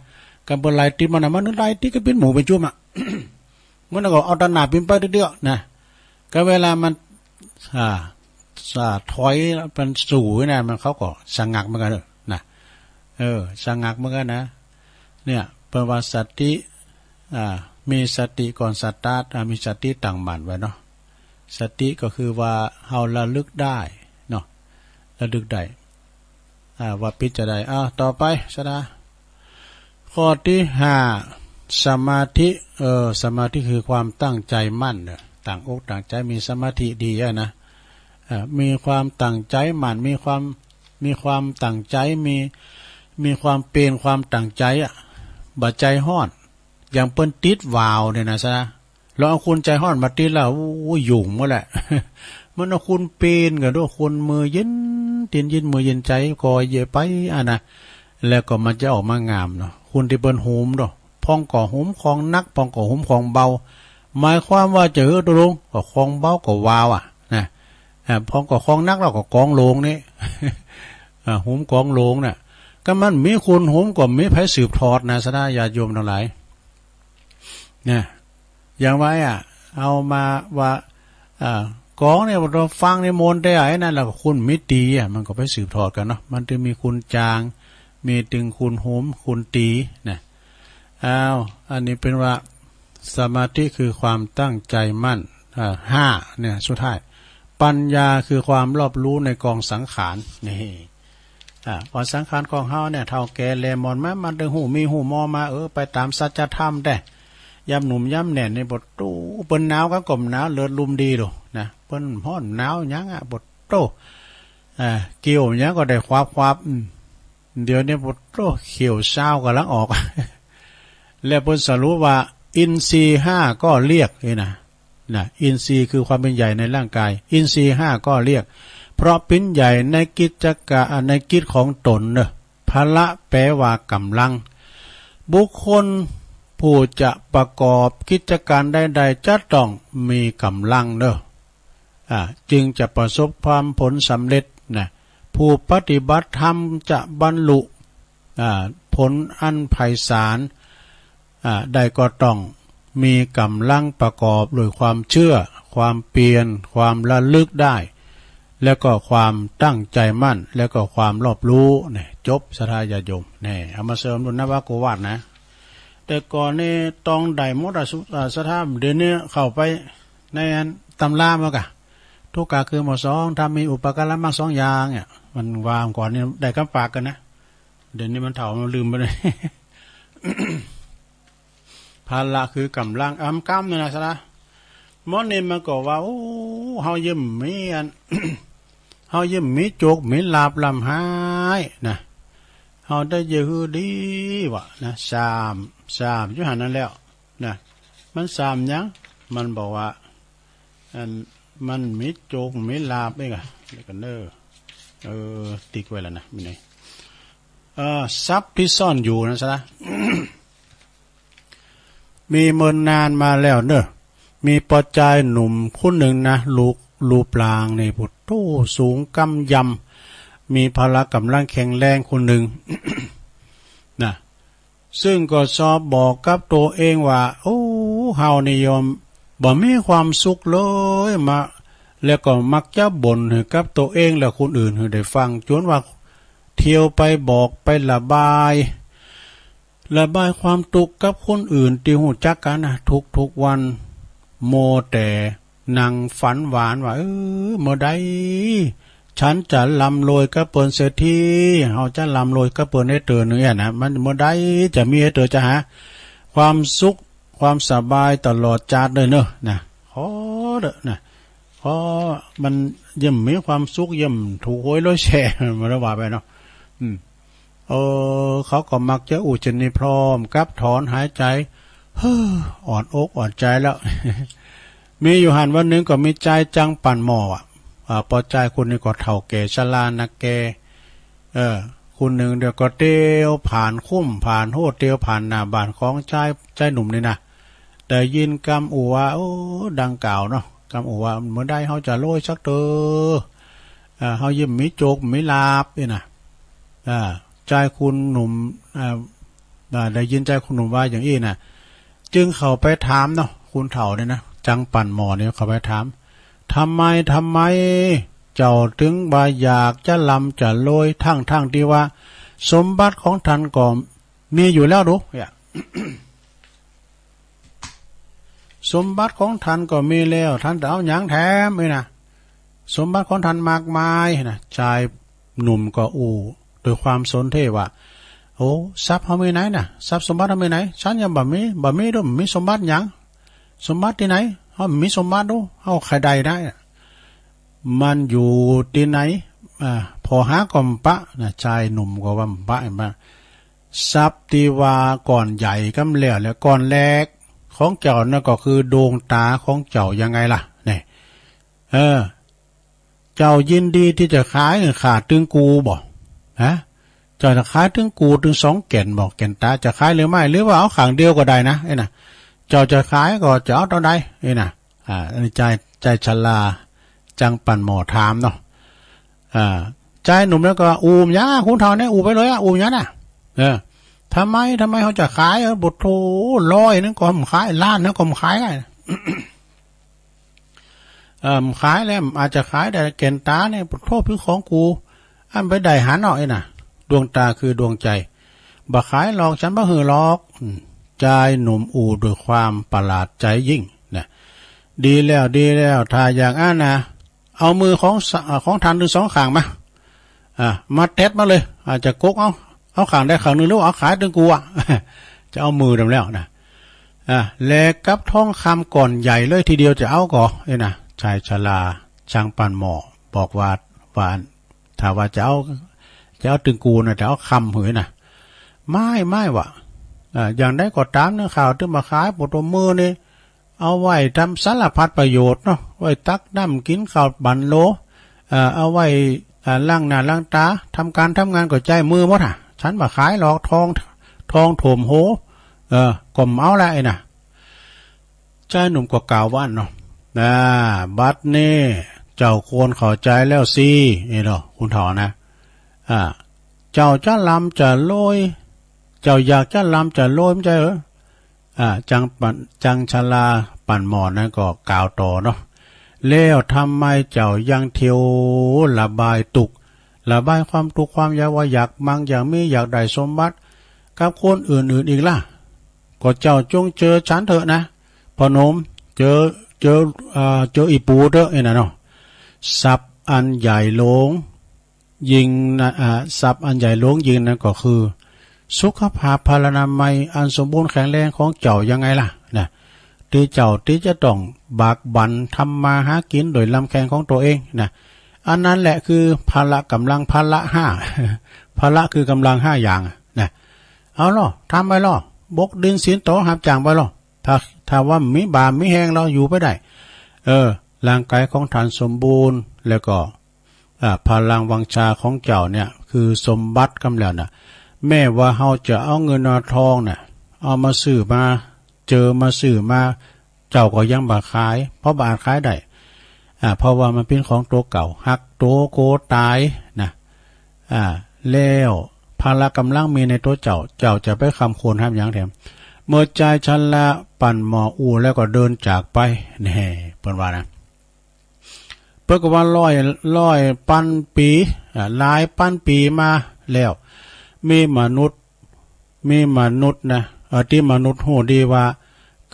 A: กันเป็นไรติมันมันไรติก็เป็นหมูเป็นจุ่มมันก็เอาตะหนาปิ่นไปเรื่อยๆนะก็เวลามันถอยเป็นสู่นะมันเขาก็สงักเหมือนกันนะสงักเหมือนกันนะเนี่ยเป็นว่าสติมีสติก่อนสตาร์ทมีสติตั้งมั่นไว้เนาะสติก็คือว่าเฮาระลึกได้เนาะระลึกได้ว่าปิจะได้ต่อไปสดาข้อที่5สมาธิสมาธิคือความตั้งใจมั่นเนี่ยต่างอกต่างใจมีสมาธิดีนะ มีความตั้งใจหมั่นมีความตั้งใจมีความเปลี่ยนความตั้งใจบัดใจฮ้อนอย่างเปิ้นติดวาวเนี่ยนะซะเราเอาคุณใจฮ้อนมาติดแล้วยุ่งหมดแหละ มันเอาคุณเปลี่ยนกันด้วยคุณมือเย็นตีนเย็นมือเย็นใจก็เยไปนะแล้วก็มันจะออกมางามเนาะคุณที่เปิ้นโหมเนาะพองก่อโหมของนักพองก่อโหมของเบาหมายความว่าเจอตัวลงก็ของเบาก็วาวนะพองก่อของนักเราก็กองโลงนี่โหมกองโลงน่ะก็มันมีคุณโหมก็มีไผสืบทอดนะสดาญาติโยมทั้งหลายเนี่ยอย่างไว้เอามาว่ากองเนี่ยเราฟังในมนต์ได้ไอ้นั่นแหละคุณมิตรีมันก็ไปสืบทอดกันเนาะมันจะมีคุณจางมีตึงคุณโหมคุณตีนะอันนี้เป็นว่าสมาธิคือความตั้งใจมั่น5เนี่ยสุดท้ายปัญญาคือความรอบรู้ในกองสังขารนี่กองสังขารของเฮาเนี่ยเท่าแก่แลมอนมันดึงหูมีหูมอมาไปตามสัจธรรมได้ย่ำหนุ่มย่ำแหน่นในบทตู้เปิ้นหนาวก็กลมหนาวเลือดลุมดีดูนะเปิ้นฮ้อนหนาวยังบทโตเกี่ยวยังก็ได้ความเดี๋ยวนี้บทโตเขียวเศร้าก็ลังออก แล้วเปิ้นสรุปว่าอินทรีย์5ก็เรียกนี่นะอินทรีย์คือความเป็นใหญ่ในร่างกายอินทรีย์5ก็เรียกเพราะเป็นใหญ่ในกิจในกิจของตนเนอะพละแปลว่ากำลังบุคคลผู้จะประกอบกิจการใดๆจะต้องมีกำลังเนอะจึงจะประสบความผลสำเร็จนะผู้ปฏิบัติธรรมจะบรรลุผลอันไพศาลได้ก็ต้องมีกำลังประกอบด้วยความเชื่อความเปลี่ยนความระลึกได้แล้วก็ความตั้งใจมั่นแล้วก็ความรอบรู้เนี่ยจบสทายาโยมเนี่ยเอามาเสริมดุลนวโกวาทนะแต่ก่อนนี่ต้องได้หมดสถานเดี๋ยวนี้เข้าไปในตำรามาทุกกาคือหมด2ทำมีอุปการะมาก2อย่างเนี่ยมันวางก่อนนี่ได้คำปากกันนะเดี๋ยวนี้มันเถ่ามันลืมไปเลย ภาระคือกำลังกำเนี่ยนะสนะมอนี่มันก็ว่าเฮายิ้มมีเฮายิ้มมีโจกมีลาบลำหายนะเฮาได้เยอะดีวะนะสามอยู่หันนั้นแล้วนะมัน3ยังมันบอกว่ามันมีโจกมีลาบเองเดี๋ยวกันเด้อติ๊กไว้แล้วนะมีไหนทรัพย์ที่ซ่อนอยู่นะสนะ มีเมินนานมาแล้วเนอะมีปอจายหนุ่มคนหนึ่งนะลูปลางในบุตรตู้สูงกำยำมีพละกำลังแข็งแรงคนหนึ่ง นะซึ่งก็ชอบบอกกับตัวเองว่าเฮานิยมบ่มีความสุขเลยมาแล้วก็มักจะบ่นให้กับตัวเองและคนอื่นให้ได้ฟังจนว่าเที่ยวไปบอกไประบายความทุกข์กับคนอื่นที่หูจักกันนะทุกวันโมแต่นั่งฝันหวานว่าเมื่อใดฉันจะลำรวยกับเปิ้นเศรษฐีเฮาจะลำรวยกับเปิ้นให้เตอเนี่ยนะมันเมื่อใดจะมีให้เตอจะหาความสุขความสบายตลอดจาดเลยเนอะนะขอเด้อนะขอมันย่ำมีความสุขย่ำถูกหวยร้อยแฉมันระว่าไปเนาะเขาก็มักจะอุจนิพร้อมกับถอนหายใจอ่อนอกอ่อนใจแล้ว มีอยู่หันวันหนึ่งก็มีใจจังปั่นหม้อพอใจคนนี้ก็เฒ่าแก่ชรานักแก่คนหนึ่งเดี๋ยวก็เตียวผ่านคุ้มผ่านโหดเตียวผ่านหน้าบ้านของใจหนุ่มนี่นะแต่ยินกำอัวดังกล่าวเนาะกำอัวเมื่อได้เขาจะโรยสักเตอเขายิ้มมีโจกมีลาบนี่นะใจคุณหนุ่มได้ยินใจคุณหนุ่มว่าอย่างนี้นะจึงเข้าไปถามเนาะคุณเฒ่าเนี่ยนะจังปั่นหมอเนี่ยเข้าไปถามทำไมเจ้าถึงบ่อยากจะลำจะโรยทั้งที่ว่าสมบัติของท่านก็มีอยู่แล้วดูเนี่ย สมบัติของท่านก็มีแล้วท่านจะเอาหยังแถมเลยนะสมบัติของท่านมากมายนะชายหนุ่มก็โดยความสนเทว่าทรัพย์เขาไม่ไหนน่ะทรัพย์สมบัติเขาไม่ไหนฉันยังบ่มีด้วยมีสมบัติหยังสมบัติที่ไหนเขามีสมบัติดูเขาใครใดได้ มันอยู่ที่ไหนพอหากอมปะนะชายหนุ่มก็ว่าปะมาทรัพย์ที่ว่าก่อนใหญ่กำแล้วก่อนแรกของเจ้านั่นก็คือดวงตาของเจ้ายังไงล่ะเนี่ยเจ้ายินดีที่จะขายขาดถึงกูบ่ฮะเจ้าจะขายถึงกูถึง2 แก่นบอกแก่นตาจะขายหรือไม่หรือว่าเอาข้างเดียวก็ได้นะไอ้น่ะเจ้าจะขายก็จะเอาเท่าใดไอ้น่ะใจชลาจังปั่นหมอถามเนาะใจหนุ่มแล้วก็อูมยะคุณเฒ่าเนี่ยอูไปเลยอูมยะน่ะทำไมเขาจะขายบทโธ100นึงก็ขายล้านนึงก็ขายได้ ขายแล้วอาจจะขายได้แก่นตาเนี่ยบทโธเป็นของกูอันไปได้หาหน่อยน่ะดวงตาคือดวงใจบ่ขายหรอกฉันบ่หือหรอกใจหนุ่มอูด้วยความประหลาดใจยิ่งนะดีแล้วถ้าอย่างนั้นนะเอามือของทันถึง2 ข้างมาเท็ดมาเลยอาจจะกกเอาข้างได้ข้างนึงหรือเอาขายถึงกูจะเอามือดำแล้วนะแลกกับทองคำก่อนใหญ่เลยทีเดียวจะเอาก่อนะชายชราช่างปั่นหมอบอกว่าถ้าว่าจะเอาถึงกูนะจะเอาคำหือนะไม่วะอย่างได้ก็ตามเนื้อข่าวที่มาขายปตมือนี่เอาไว้ทำสารพัดประโยชน์เนาะไว้ตักน้ำกินข้าวบันโลเอาไว้ล้างหน้าล้างตาทำการทำงานก็ใจมือหมดฉันมาขายหรอกทองโถมโหกลมเอาละไอ้น่ะใจหนุ่มก็กล่าวว่าเนาะบัดนี่เจ้าควรเข้าใจแล้วสิเนาะคุณถอนะเจ้าจะลำจะโรยเจ้าอยากจะลำจะโรยไม่ใช่เหรอจังชลาปั่นหมอนนั่นก็กล่าวต่อเนาะแล้วทำไมเจ้ายังเที่ยวระบายความทุกข์ความอยากมั่งอยากมีอยากได้สมบัติกับคนอื่นอีกล่ะก็เจ้าจงเจอฉันเถอะนะพนมเจออีปูเถอะไอ้น่ะเนาะทรัพย์อันใหญ่หลงยิงนะทรัพย์อันใหญ่หลงยิงนั่นก็คือสุขภาพพลานามัยอันสมบูรณ์แข็งแรงของเจ้ายังไงล่ะนะที่จะต้องบากบั่นทำมาหากินโดยลำแข้งของตัวเองนะอันนั้นแหละคือพละกำลังพละ5พละคือกำลัง5อย่างนะเอาล่ะทำไปล่ะบกดินสินโตหับจางไปล่ะถ้าว่ามีบามีแห้งเราอยู่ไม่ได้ร่างกายของท่านสมบูรณ์แล้วก็พลังวังชาของเจ้าเนี่ยคือสมบัติกำแล้วน่ะแม้ว่าเฮาจะเอาเงินเอาทองน่ะเอามาซื้อมาซื้อมาเจ้าก็ยังบ่ขายเพราะบาขายได้เพราะว่ามันเป็นของตัวเก่าหักโตโกตายนะแล้วพละกำลังมีในตัวเจ้าจะไปคำโคนห้ามอย่างแถมเมื่อใจฉันละปั่นหมออูแล้วก็เดินจากไปแน่เปิ้นว่านะเปิ้นก็ว่าร้อยปันปีหลายปันปีมาแล้วมีมนุษย์นะที่มนุษย์โหดีว่า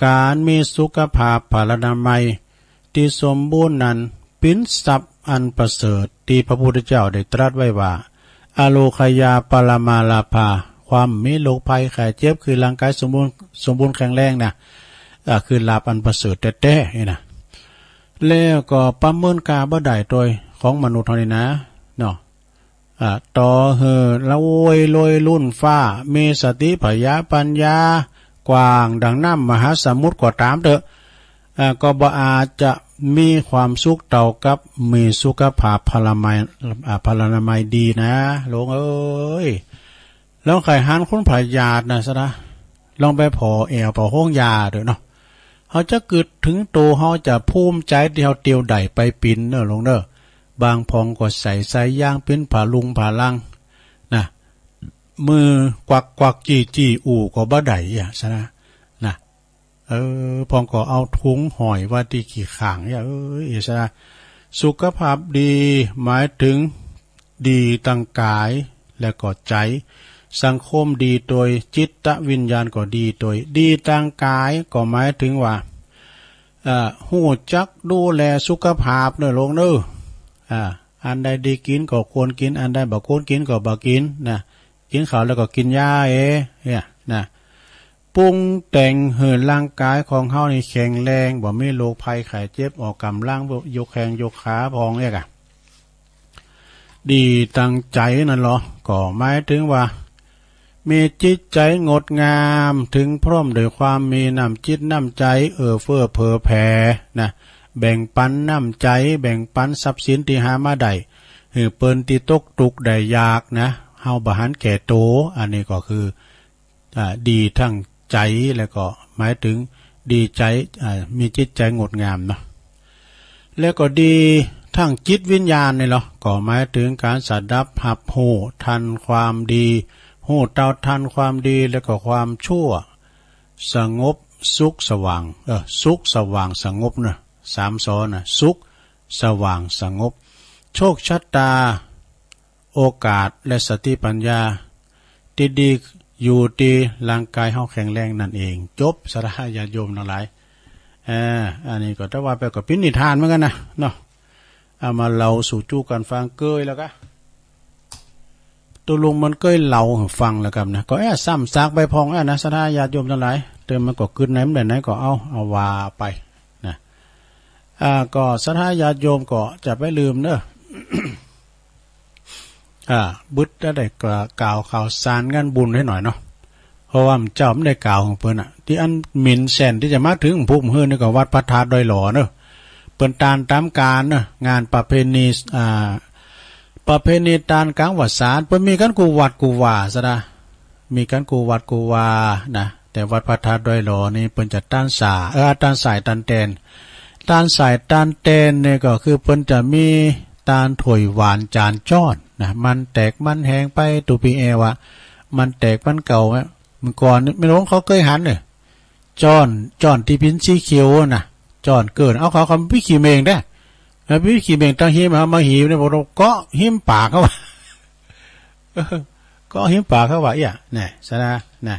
A: การมีสุขภาพพลานามัยที่สมบูรณ์นั้นเป็นทรัพย์อันประเสริฐที่พระพุทธเจ้าได้ตรัสไว้ว่าอโลคยาปรมาลาภาความมีโรคภัยไข้เจ็บคือร่างกายสมบูรณ์แข็งแรงนะคือลาภอันประเสริฐแท้ๆนี่นะแล้วก็ประเมินกาบ่ได้โดยของมนุษย์เท่านี้นะเนาะต่อละโวยลอยลุ่นฟ้ามีสติพยาปัญญากว้างดังน้ำมหาสมุทรก็ตามเถอะก็บ่อาจจะมีความสุขเท่ากับมีสุขภาพพลานามัยดีนะหลวงเอ้ยลองไข่หันคนผายาดนะซะนะลองไปพอแอวพอห้องยาเถอะเนาะเขาจะกึดถึงโตเขาจะภูมิใจที่เขาเตียวใดไปปินเนอะหลวงเนอะบางพองก็ใส่ย่างเป็นผาลุงผาลังนะมือกวักจี้อู่ก็บ่ได้ซะนะพองก็เอาทุงหอยว่าที่ขี่ข่างซะนะสุขภาพดีหมายถึงดีตั้งกายและก็ใจสังคมดีโดยจิตวิญญาณก็ดีโดยดีตั้งกายก็หมายถึงว่าหูจักดูแลสุขภาพเนอะลงเนอะอันใดดีกินก็ควรกินอันใดบ่ควรกินก็บ่กินนะกินข้าวแล้วก็กินยาเนี่ยนะ ปรุงแต่งเหินร่างกายของเฮานี่แข็งแรงบ่มีโรคภัยไข้เจ็บออกกำลังบ่ยกแข้งยกขาพองเอกดีตั้งใจนั่นเหรอก็หมายถึงว่ามีจิตใจงดงามถึงพร้อมด้วยความมีน้ำจิตน้ำใจเฟื้อเผื่อแผ่นะแบ่งปันน้ำใจแบ่งปันทรัพย์สินที่หามาได้หือเปิ้นที่ตกตุกได้ยากนะเฮาบ่หันแก่โตอันนี้ก็คือดีทั้งใจแล้วก็หมายถึงดีใจมีจิตใจงดงามเนาะแล้วก็ดีทั้งจิตวิญญาณนี่เหรอก็หมายถึงการสัดดับหับโหทันความดีโหเท่าทันความดีแล้วก็ความชั่วสงบสุขสว่างสุขสว่างสงบนะสามซ้อนนะสุขสว่างสงบโชคชะตาโอกาสและสติปัญญาที่ดีอยู่ดีร่างกายเฮาแข็งแรงนั่นเองจบสาระญาติโยมทั้งหลายอันนี้ก็ถ้าว่าไปก็เป็นนิทานเหมือนกันนะเนาะเอามาเล่าสู่จู้กันฟังเกยแล้วก็ตัวลุงมันเกยเล่าฟังแล้วกันนะก็ซ้ำซากใบพองนะสาระญาติโยมทั้งหลายเติมมันก็ขึ้นไหนมันไหนก็เอาว่าไปนะก็สาระญาติโยมก็จะไม่ลืมเนอะ บุตรได้กล่าวข่าวสารงานบุญให้หน่อยเนาะเพราะว่าเจ้าไม่ได้กล่าวของเพิ่นที่อันหมิ่นแสนที่จะมาถึงภูมิเฮือนนี่ก็วัดพระธาตุดอยหล่อเนาะเปิ้นตามการเนาะงานประเพณีตานกลางวัดสารเปิ้นมีกันกูวัดกูว่าซะนะมีกันกูวัดกูว่านะแต่วัดพระธาตุดอยหล่อนี่เปิ้นจะต้านสายต้านแตนเนี่ยก็คือเปิ้นจะมีตานถวยหวานจานจ้อนนะมันแตกมันแหงไปตูปีเอวะมันแตกมันเก่าไหมมันก่อนไม่รู้เขาเคยหันเลยจ้อนที่พินสีเขียวนะจ้อนเกินเอาเขาพี่ขี่เมงได้แล้วพี่ขี่เมงตั้งหิมมาหิวเนี่ยบอกเราก็หิมปากเขาว่าก็หิมปากเขาว่าเนี่ยสนะนะ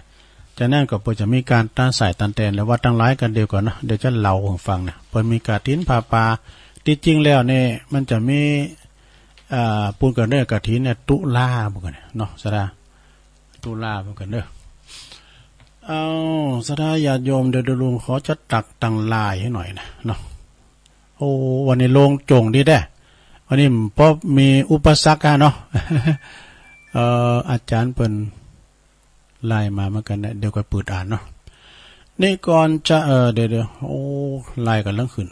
A: จากนั้นก็จะมีการต้านสายต้านแตนแล้วว่าตั้งหลายกันเดียวก่อนนะเดี๋ยวจะเล่าให้ฟังนะพอมีการทิ้นผ่าปลาที่จริงแล้วเนี่ยมันจะมีปูนกันเด้อกะทิเนี่ยตุลาเหมือนกันเนาะสดาตุลาเหมือนกันเด้อสดาญาติโยมเดี๋ยวลุงขอจะตักตังลายให้หน่อยนะเนาะโอ้วันนี้ลงจงดีได้วันนี้เพราะมีอุปสรรคเนาะอาจารย์เปิ่นไล่มาเหมือนกันเนี่ยเดี๋ยวก็เปิดอ่านเนาะนี่ก่อนจะเดี๋ยวโอ้ไล่กันเรื่องขึ้น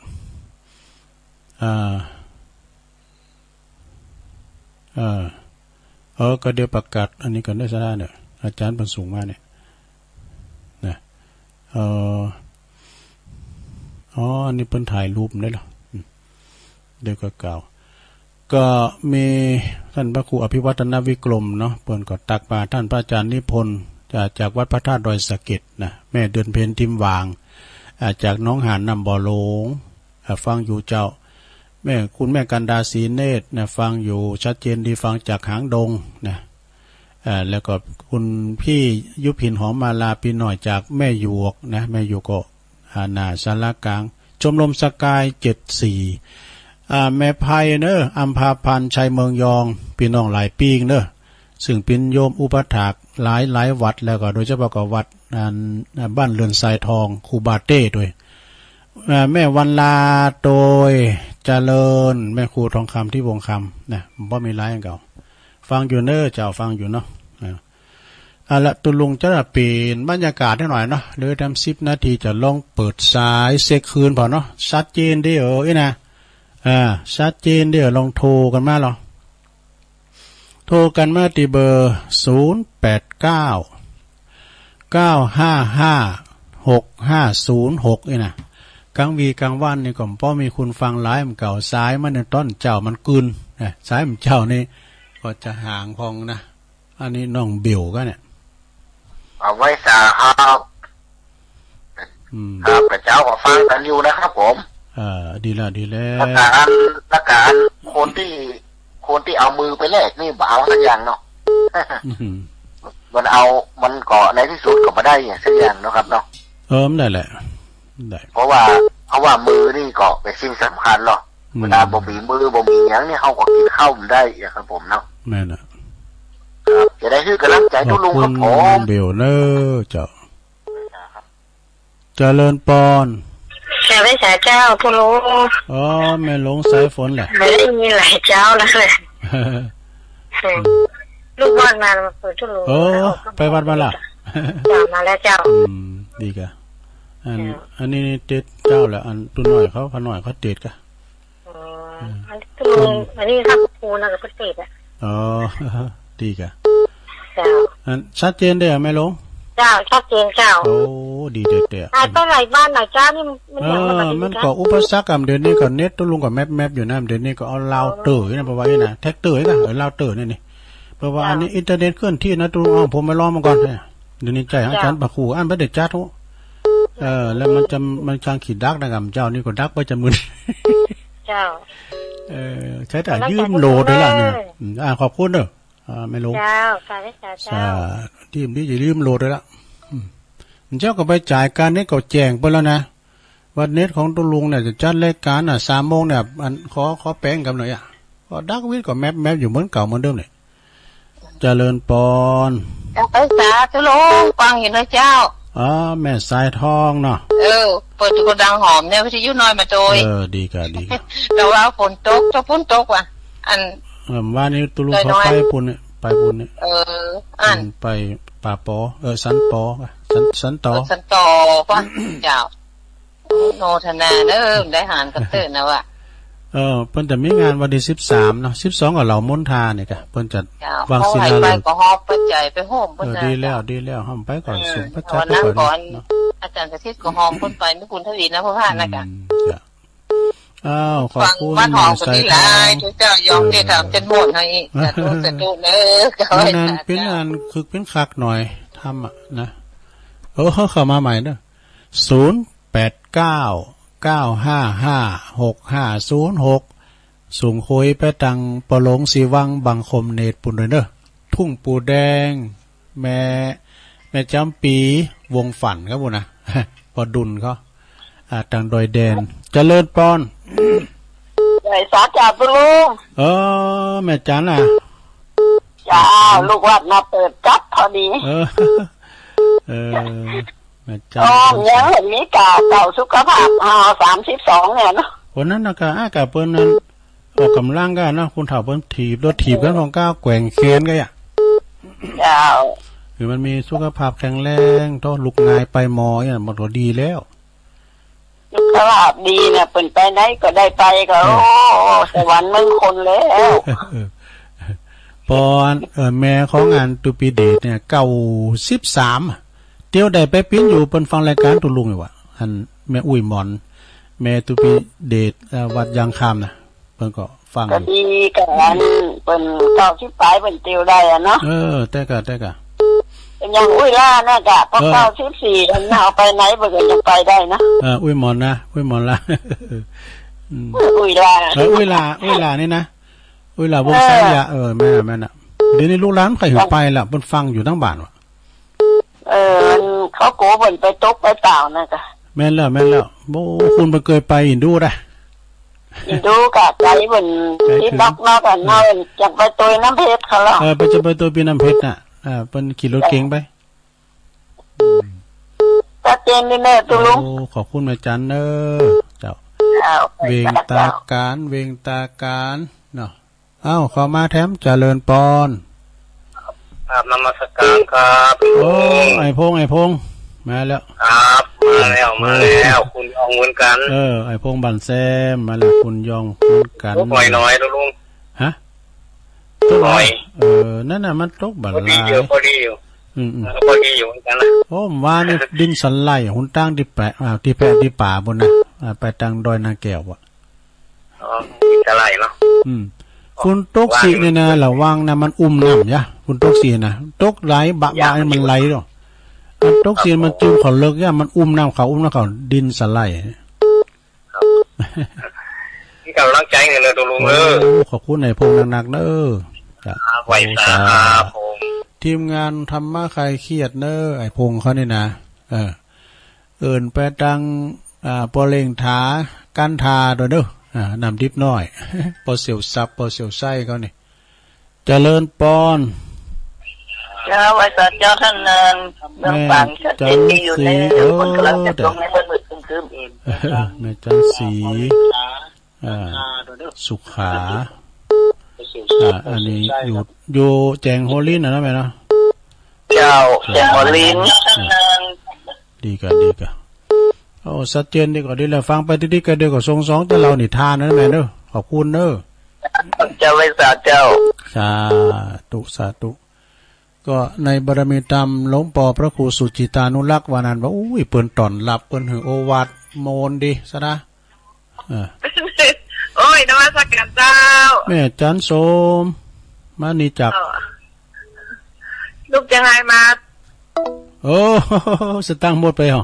A: ก็เดี๋ยวประกาศอันนี้กันได้ซะได้เนี่ยอาจารย์บรรสูงมาเนี่ยนะอันนี้เพิ่นถ่ายรูปได้หรอเดี๋ยวก็กล่าวก็มีท่านพระครูอภิวัฒนวิกรมเนาะเพิ่นก็ตักมาท่านพระอาจารย์นิพนธ์จากวัดพระธาตุดอยสะเก็ดนะแม่เดือนเพ็ญทิมวางจากน้องหานนำบ่อหลงฟังอยู่เจ้าคุณแม่กันดาศรีเนตรนะฟังอยู่ชัดเจนดีฟังจากหางดงนะแล้วก็คุณพี่ยุพินหอมมาลาปีหน่อยจากแม่หยวกนะแม่หยวกก็นาสารกลางชมรมสกาย74แม่ไพเนออัมพาพันธ์ชัยเมืองยองพี่น้องหลายปีเนอซึ่งเป็นโยมอุปถากหลายวัดแล้วก็โดยเฉพาะกับวัดบ้านเรือนทรายทองครูบาเต้ด้วยแม่วันลาโดยเจริญแม่ครูทองคำที่วงคำนะบ่มีร้ายอย่างเก่าฟังอยู่เนอเจ้าฟังอยู่เนาะละตุลุงจะเปลี่ยนบรรยากาศให้หน่อยเนาะเลยทำ10 นาทีจะลองเปิดสายเซ็กคืนพอเนาะชัดเจนดินะชัดเจนดิลองโทรกันมาหรอโทรกันมาที่เบอร์0899555606นะกลางวีกลางวันนี่ก็พอมีคุณฟังหลายมันเก่าสายมันต้นเจ้ามันกลืนสายมันเจ้านี่ก็จะห่างพองนะอันนี้น้องเบี่ยวก็เนี่ย
B: เอาไว้สาครับครับพระเจ้าก็ฟังกันอยู่นะครับผม
A: ดีแล้ว
B: ประกาศคนที่เอามือไปแลกนี่บ่เอาสักอย่างเนาะมันก็ในที่สุดก็มาได้อย่างสักอย่างเนาะครับเนาะ
A: ไม่ได้แหละได้
B: เพราะว่ามือนี่ก็เป็นสิ่งสำคัญเนาะเวลาบ่มีมือบ่มีอย่างนี่เขาก็กินข้าวได้อย่างครับผมเนาะ
A: แม่น่ะ
B: จะได้คือกำลังใจทุกลุงครับผม
A: เบลเนอร์เจ้า เจริญปอน
C: แค่ไม่สายเจ้าทุลุง
A: อ๋อแม่หลงสายฝนแหละ
C: ไม่ได้มีหลายเจ้าแล้วเลยลูกวัดมาเปิดทุลุง
A: ไปวัดมาละ
C: เจ้ามาแล้วเจ้า
A: ดีกะอันนี้เด็ดเจ้าแหละอันตุนหน่อยเขาพอหน่อยเขาเด็ดกะ
C: อันทุลุงอันนี้ข้าวปูนะกับเด็ดอ่ะ
A: อ๋อดีกะ
C: เจ้า
A: อันชัดเจนได้ไหมหลง
C: เจ้าชัดเจนเจ้า
A: โอ้ดีเด็ดเด็ด
C: ต้องไหนบ้านไหนเจ้านี่
A: มันก็อุปสรรคกับเดี๋ยวนี้ก็เน็ตตุลุงกับแมปอยู่นะเดี๋ยวนี้ก็เอาลาวเตอร์นะเพราะว่านี่นะแท็กเตอร์ก็ลาวเตอร์นี่เพราะว่าอันนี้อินเทอร์เน็ตเคลื่อนที่นะตุลุงผมไปลองมาก่อนเดี๋ยวนี้ใจอาจารย์ปะขู่อันไปเด็ดจ้าทุแล้วมันจางขีดดักนะครับเจ้านี่ก็ดักไปจะมึน
C: เจ้า
A: ใช้แต่ยืมโหลดเลยล่ะเนี่ยขอบคุณเด้อไม่ลง
C: เจ้าการได้เจ้า
A: ทีมนี้จะยืมโหลดเลยละเจ้าก็ไปจ่ายการนี้ก็แจ้งไปแล้วนะวันเน็ตของตุลุงเนี่ยจะจัดรายการ3 โมงเนี่ยขอแป้งกันหน่อยก็ดักวิทย์ก็แมปอยู่เหมือนเก่าเหมือนเดิมเลยเจริญปอน
C: ไปสาตุลุงฟังอยู่นะเจ้า
A: แม่สายทองเนาะ
C: เปิดกระดังหอมเนี่ยวิทยุน้อยมาโดย
A: ดีกะ
C: แต่ว่าฝนตกจะฝนตกว่ะ
A: ว่านี่ตุลุงเขาไปปุ่นเนี่ยไปป่าปอสันปอสันต่อ
C: ป่ะเจ้าโนธนาเด้อได้หารกับเต้นะว่ะ
A: เพิ่นจะมีงานวันที่13เนาะ12กับเหล่ามนทาเนี่ยกะเพิ่นจะวางศิลา
C: ฤกษ์ก็ฮอบปัจจัยไปโฮมเพิ่น
A: ดีแล้วห้อมไปก่อนสูงปัจจัย
C: ไปก่อนอาจารย์กษิตก็ฮอมเพิ่นไปนึกคุณทวีนะพ่อพานนะกะ
A: ขอบคุณ
C: บ้านหอมคนนี้หลายเจ้ายอมได้ถามจนหมดให้สาธุเด้อ
A: นั่นเป็นอันคือเป็นคักหน่อยทำนะเข้ามาใหม่เด้อ0899555606สูงคุยไปตังปะหลงสีวังบังคมเนตรปุ่นเลยเด้อทุ่งปูแดงแม่จำปีวงฝันครับบุนะพอดุลเขาตังดอยแดนเจริญปอน
C: ใหญ่สาจ่าตุลุง
A: แม่จัน
C: จ้าลูกวัดมาเปิดจับพอดี
A: แม่จัน
C: ยังเห็นมีเก่าสุขภาพ32เนี่ยเนาะ
A: คนนั้นนะกะเปิ้นนั้นออกกำลังกันนะคุณเฒ่าเปิ้นถีบรถถีบกันของก้าวแกว่งแขนกัน
C: จ้า
A: คือมันมีสุขภาพแข็งแรงต้องลุกนายไปหมอเนี่ยมันก็ดีแล้ว
C: สุขภาพดีเนี่ยเปิ้นไปไหนก็ได้ไปก็สวรรค์มึงคนแล้ว
A: ปอนแม่ของงานตุปีเดชเนี่ย93เที่ยวได้ไปปิ้นอยู่เปิ้นฟังรายการตุลุงอยู่ว่ะอันแม่อุ้ยหมอนแม่ตุปีเดชวัดยางคำนะเปิ้นก็ฟัง
C: ก็ดีกันเปิ้น90ปลายเปิ้นเที่ยวได้อ่ะเนาะ
A: แต่ก็
C: เป็นอย่างอุ้ยล่าน่ะกะพอ94มันเอาไปไหนบ่ก็ยังไปได้นะ
A: อุ้ยหมอนนะอุ้ยหมอนละ
C: อุ้ยล่า
A: นี่นะอุ้ยล่าวงสายยาแม่น่ะเดี๋ยวนี้ลูกหลานใครไปล่ะเพิ่นฟังอยู่ทั้งบ้านว่ะ
C: เขาโกเพิ่นไปตกไปเปล่านะกะ
A: แม่นแล้วบ่คุณบ่เคยไปอินดูได้
C: อินดูกะใจเพิ่นที่บักนอกกันเนาะจังไปตัวน้ำเพชรเขาล่ะ
A: ไปจะไปตัวปีน้ำเพชรน่ะเพิ่นขี่รถเก๋งไป
C: ตัดเจนนี่แม่ตุลุง
A: ขอบคุณแม่จันเด้อเจ้าเวงตาการเนาะเข้ามาแถมเจริญปอน
B: ครับนมัสการครับ
A: ไอ้พงมาแล้ว
B: ครับมาแล้วคุณยองเหมือนกัน
A: ไอ้พงบันแซมมาแล้วคุณยองเหมือนกัน
B: ตกน้อยลุง
A: ฮะตกน้อยนั่นน่ะมันตกบันลาย
B: พอดีอยู่พอดีอยู่เหมือนกันนะ
A: ว่านี่ดินสันไหลหุ่นตั้งที่แปะที่ป่าบนนะไปทางดอยนาแก้วอ่ะ
B: ดินสันไหลเนาะ
A: คุณตกสีเนี่ยนะระวังนะมันน้ำยะคุณตกสีนะตกไหลบะมันไหลหรอตกสีมันจุ่มเขาเลิกมันน้ำเขาดินสไลด์
B: ที่กำลังใจเงินเลยตัวลุง
A: ขอบคุณในพงหนักๆเด้อ
B: ไว้ตาพง
A: ทีมงานทำมาใครเครียดเด้อไอ้พงเขานี่นะไปดังปอเล่งถากันทาโดยเด้อนำดิบน้อยปอเสียวซับปอเสียวไส้เขานี่เจริญปอน
C: เจ จ้าไว้สัตว์เจ้าท่านนานเมืองปังชัดเจนมีอยู่ในคนกำลังจะตรงในมืดคืมเอง
A: แม่จันสีสุขาอันนี้อยู่แจงโฮลินนะแม่เนาะ
C: เจ้าแจงโฮลิน
A: ดีกันโอ้ชัดเจนดีกว่าดีแล้วฟังไปดีๆกันเดียวกับทรงสองแต่เรานี่ทานนะแม่เด้อขอบคุณเด้อ
C: เจ้าไว้สัตว์เจ้า
A: สาธุก็ในบารมีธรรมหลวงปู่พระครูสุจิตานุรักษ์วานันว่าอุ้ยเปิ้นตอนหลับเปิ้นหือโอวาทโมนดีซะนะ
C: โอ้ยนมัสการเจ้า
A: แม่จันโสมมานี่จัก
C: ลูกยังไงมา
A: โอ้สตังหมดไปหรอ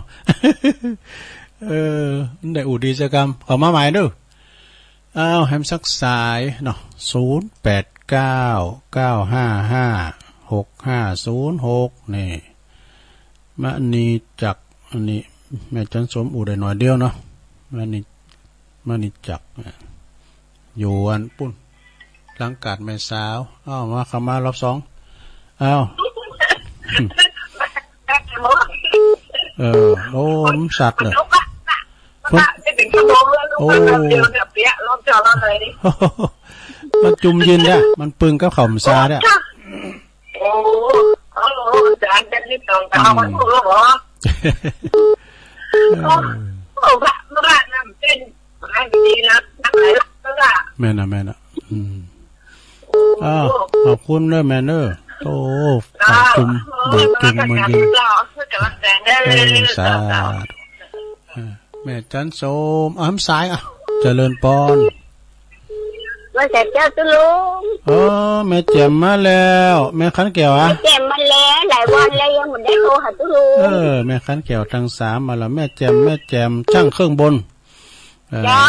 A: ได้อูดีจักรรมขอมาใหม่ดูอ้าวแฮมสักสายเนาะ0899555606นี่มานี่จักอันนี้แม่จันโสมอูได้หน่อยเดียวเนาะมานี่จักอยู่อันปุ่นหลังกาดแม่สาวอ้าวมาเข้ามารอบสองอ้าวโอ้มสัตว์เลยโอ้มันจุ่มยินเนี่ยมันปึงกับข่อมซาเนี่ย
C: โอ้จานเด็ดนิดหน่อยแต่เอามันรู้หรอโอ้พระน้ำเต้นอะไรดีนะนักไหนล่ะ
A: แม่นะอ้าวขอบคุณเลยแม่เนอโอ้จุ่มมันยินสาแม่จันโสมอ้ำสายอ่ะเจริญปอน
C: มาแต่เจ้าตุลุง
A: แม่แจ่มมาแล้วแม่ขันแก้วอ่ะ
C: แจ่มมาแล้วหลายวันแล้วยังไม่ได้โทรหาตุลุ
A: งแม่ขันแก้วทั้ง3มาแล้วแม่แจ่มช่างเครื่องบน
C: เจ้า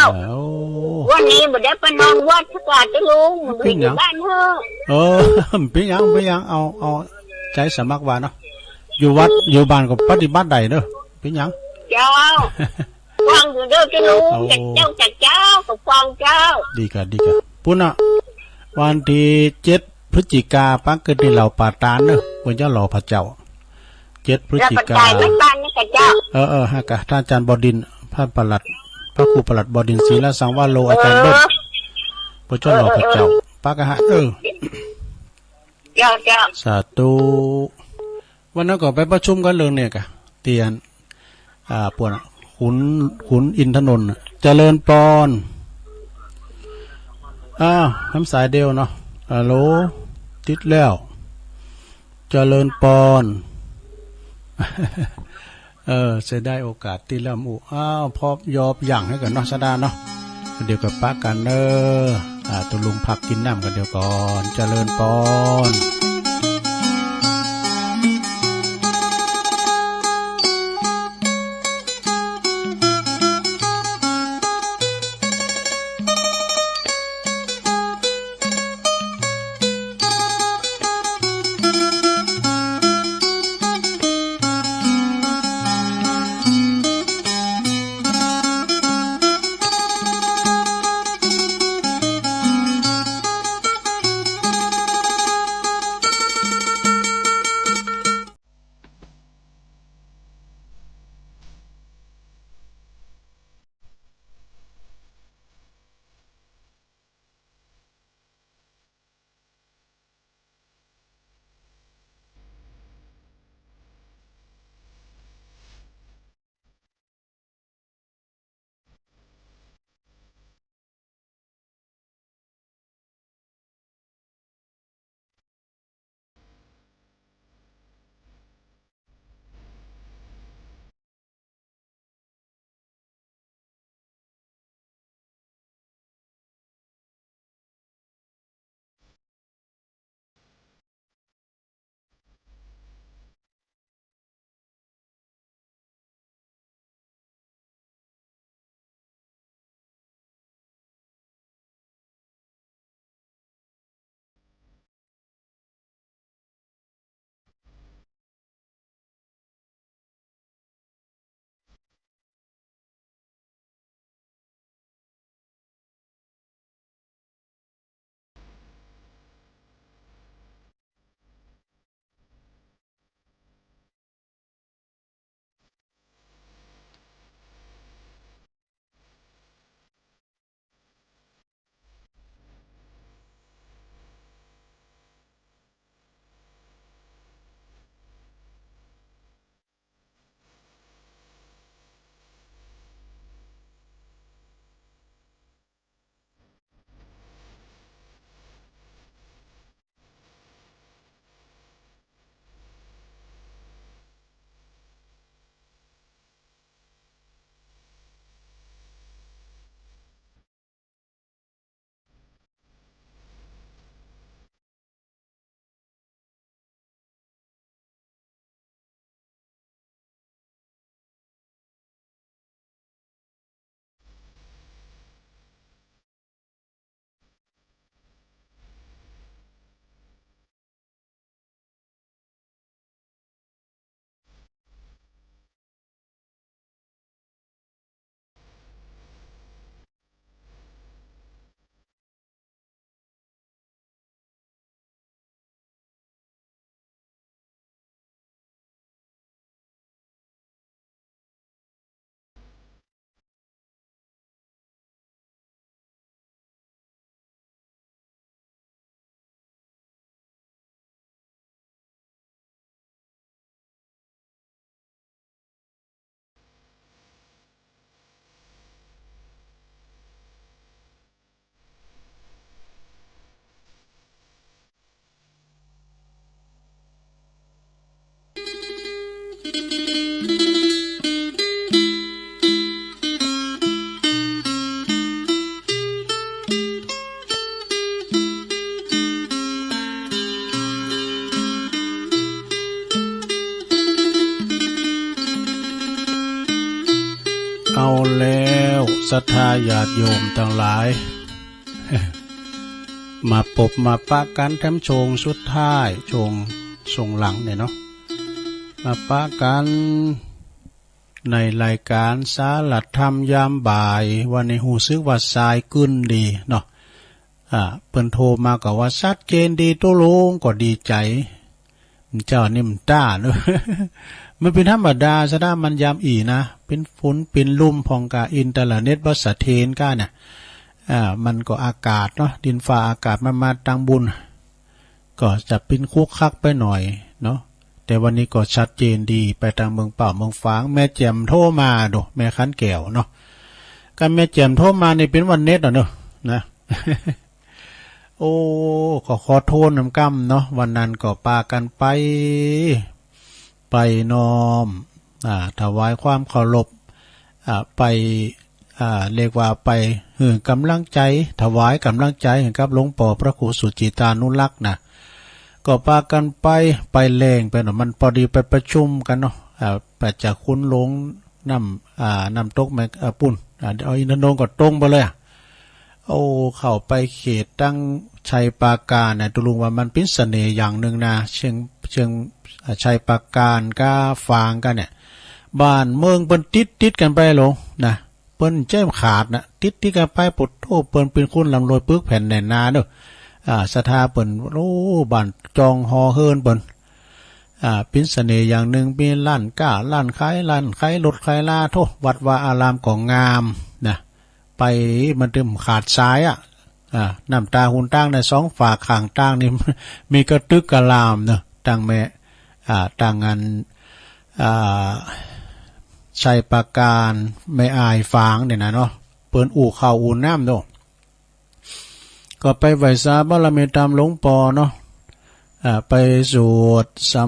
C: วันนี้ไม่ได้ไปนอนวัดสักตุลุงมันอยู่บ้านเถ
A: อะเป็นยังเอาใจสมัครวาเนาะอยู่วัดอยู่บ้านก็ปฏิบัติใดเด้อเป็นยัง
C: เจ้าฟังอยู่เด้อตุลุงจากเจ้ากับฟังเจ้า
A: ดีกะปุ่นอ่ะวันที่7 พฤศจิกาปักเกิดที่เหล่าป่าตานเนอะวันเจ้าหล่อพระเจ้า7 พฤศจิกาฮะกะท่านอาจารย์บดินทร์พระครูปลัดบดินทร์ศรีละสังวาโลอาจารย์เบิ้มพระเจ้าหล่อพระเจ้าปักฮะ
C: เจ้า
A: สาธุวันนั้นก็ไปประชุมกันเรื่องเนี่ยกะเตียนปวดขุนอินทนนท์เจริญปอนน้ำสายเดียวเนาะฮัลโหลติดแล้วเจริญปอนจะได้โอกาสที่ละหมู่พอบยอบอย่างให้กันเนาะสดาเนาะเดี๋ยวกับป้ากันตัวลุงพักกินน้ำกันเดี๋ยวก่อนเจริญปอน เอาแล้วศรัทธาญาติโยมทั้งหลาย มาปบมาปะกันแถมโชงสุดท้ายโชงส่งหลังเนี่ยเนาะมาปะกันในรายการสาระธรรมยามบ่ายวันนี้หูซึกว่าสายกึ้นดีเนาะเปิ้นโทรมาก็ว่าชัดเจนดีตัวลงก็ดีใจเจ้านี่มันต้าเนอะ มันเป็นธรรมดาซะด้ามันยามอีนะเป็นฝนเป็นลุ่มพองกาอินเทอร์เน็ตบัสเทนก้าเนี่ยมันก็อากาศเนาะดินฟ้าอากาศมันมาตังบุญก็จะเป็นคุกคักไปหน่อยเนาะแต่วันนี้ก็ชัดเจนดีไปทางเมืองเป่าเมืองฟางแม่แจ่มโทรมาดูแม่คันแก้วเนาะการแม่แจ่มโทรมานี่เป็นวันเน็ตเนาะนะ โอ้ขอโทษน้ำกำเนาะวันนั้นก็ปากันไปน้อมถวายความเคารพไปเรียกว่าไปกำลังใจถวายกำลังใจให้กับหลวงปู่พระครูสุจิตานุรักษ์นะก็ปากันไปแรงไปเนาะมันพอดีไปประชุมกันเนาะไปจากคุณหลวงน้ำตกแม่ปุ่นเอาอินทนนท์ก็ตรงไปเลยโอ้เข้าไปเขตตั้งชัยปราการนะตุลุงว่ามันเป็นเสน่ห์อย่างหนึ่งนะเชิงชัยปราการก้าฟางกันเนี่ยบ้านเมืองเปิ้นติดกันไปลงนะเปิ้นเจ้มขาดนะติดกันไปปุดโทเปิ้นเป็นคนลำรวยปึกแผ่นแน่นนาเด้อศรัทธาเปิ้นโอ้บ้านจองฮอเฮินเปิ้นเป็นเสน่ห์อย่างหนึ่งมีร้านก้าร้านขายรถขายลาโทวัดวาอารามก็งามนะไปมันตึมขาดซ้ายน้ำตาหุ่นตั้งในสองฝากข้างตั้งนี่ มีกระตึกกระลามเนาะตั้งแม่ตั้งงานชัยปราการไม่อายฟางเนี่ยนะเนาะเปิ้นอู่ข้าวอู่น้ำเนาะก็ไปไหว้สาบารมีตามหลวงปอเนาะไปสวดสั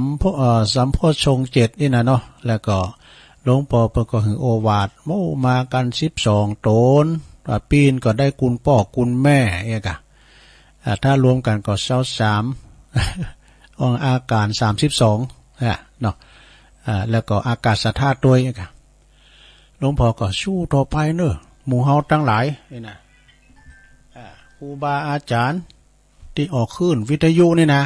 A: มโพชง7นี่นะเนาะแล้วก็หลวงปอเปิ้นก็หึงโอวาทโมมากัน12ตนปีนก็ได้กุลพ่อกุลแม่เอกถ้ารวมกันก็23อาการ32เนาะแล้วก็อากาศธาตุด้วยเอกหลวงพ่อก็สู้ต่อไปเนอะหมู่เฮาทั้งหลายนี่นะครูบาอาจารย์ที่ออกคลื่นวิทยุนี่นะ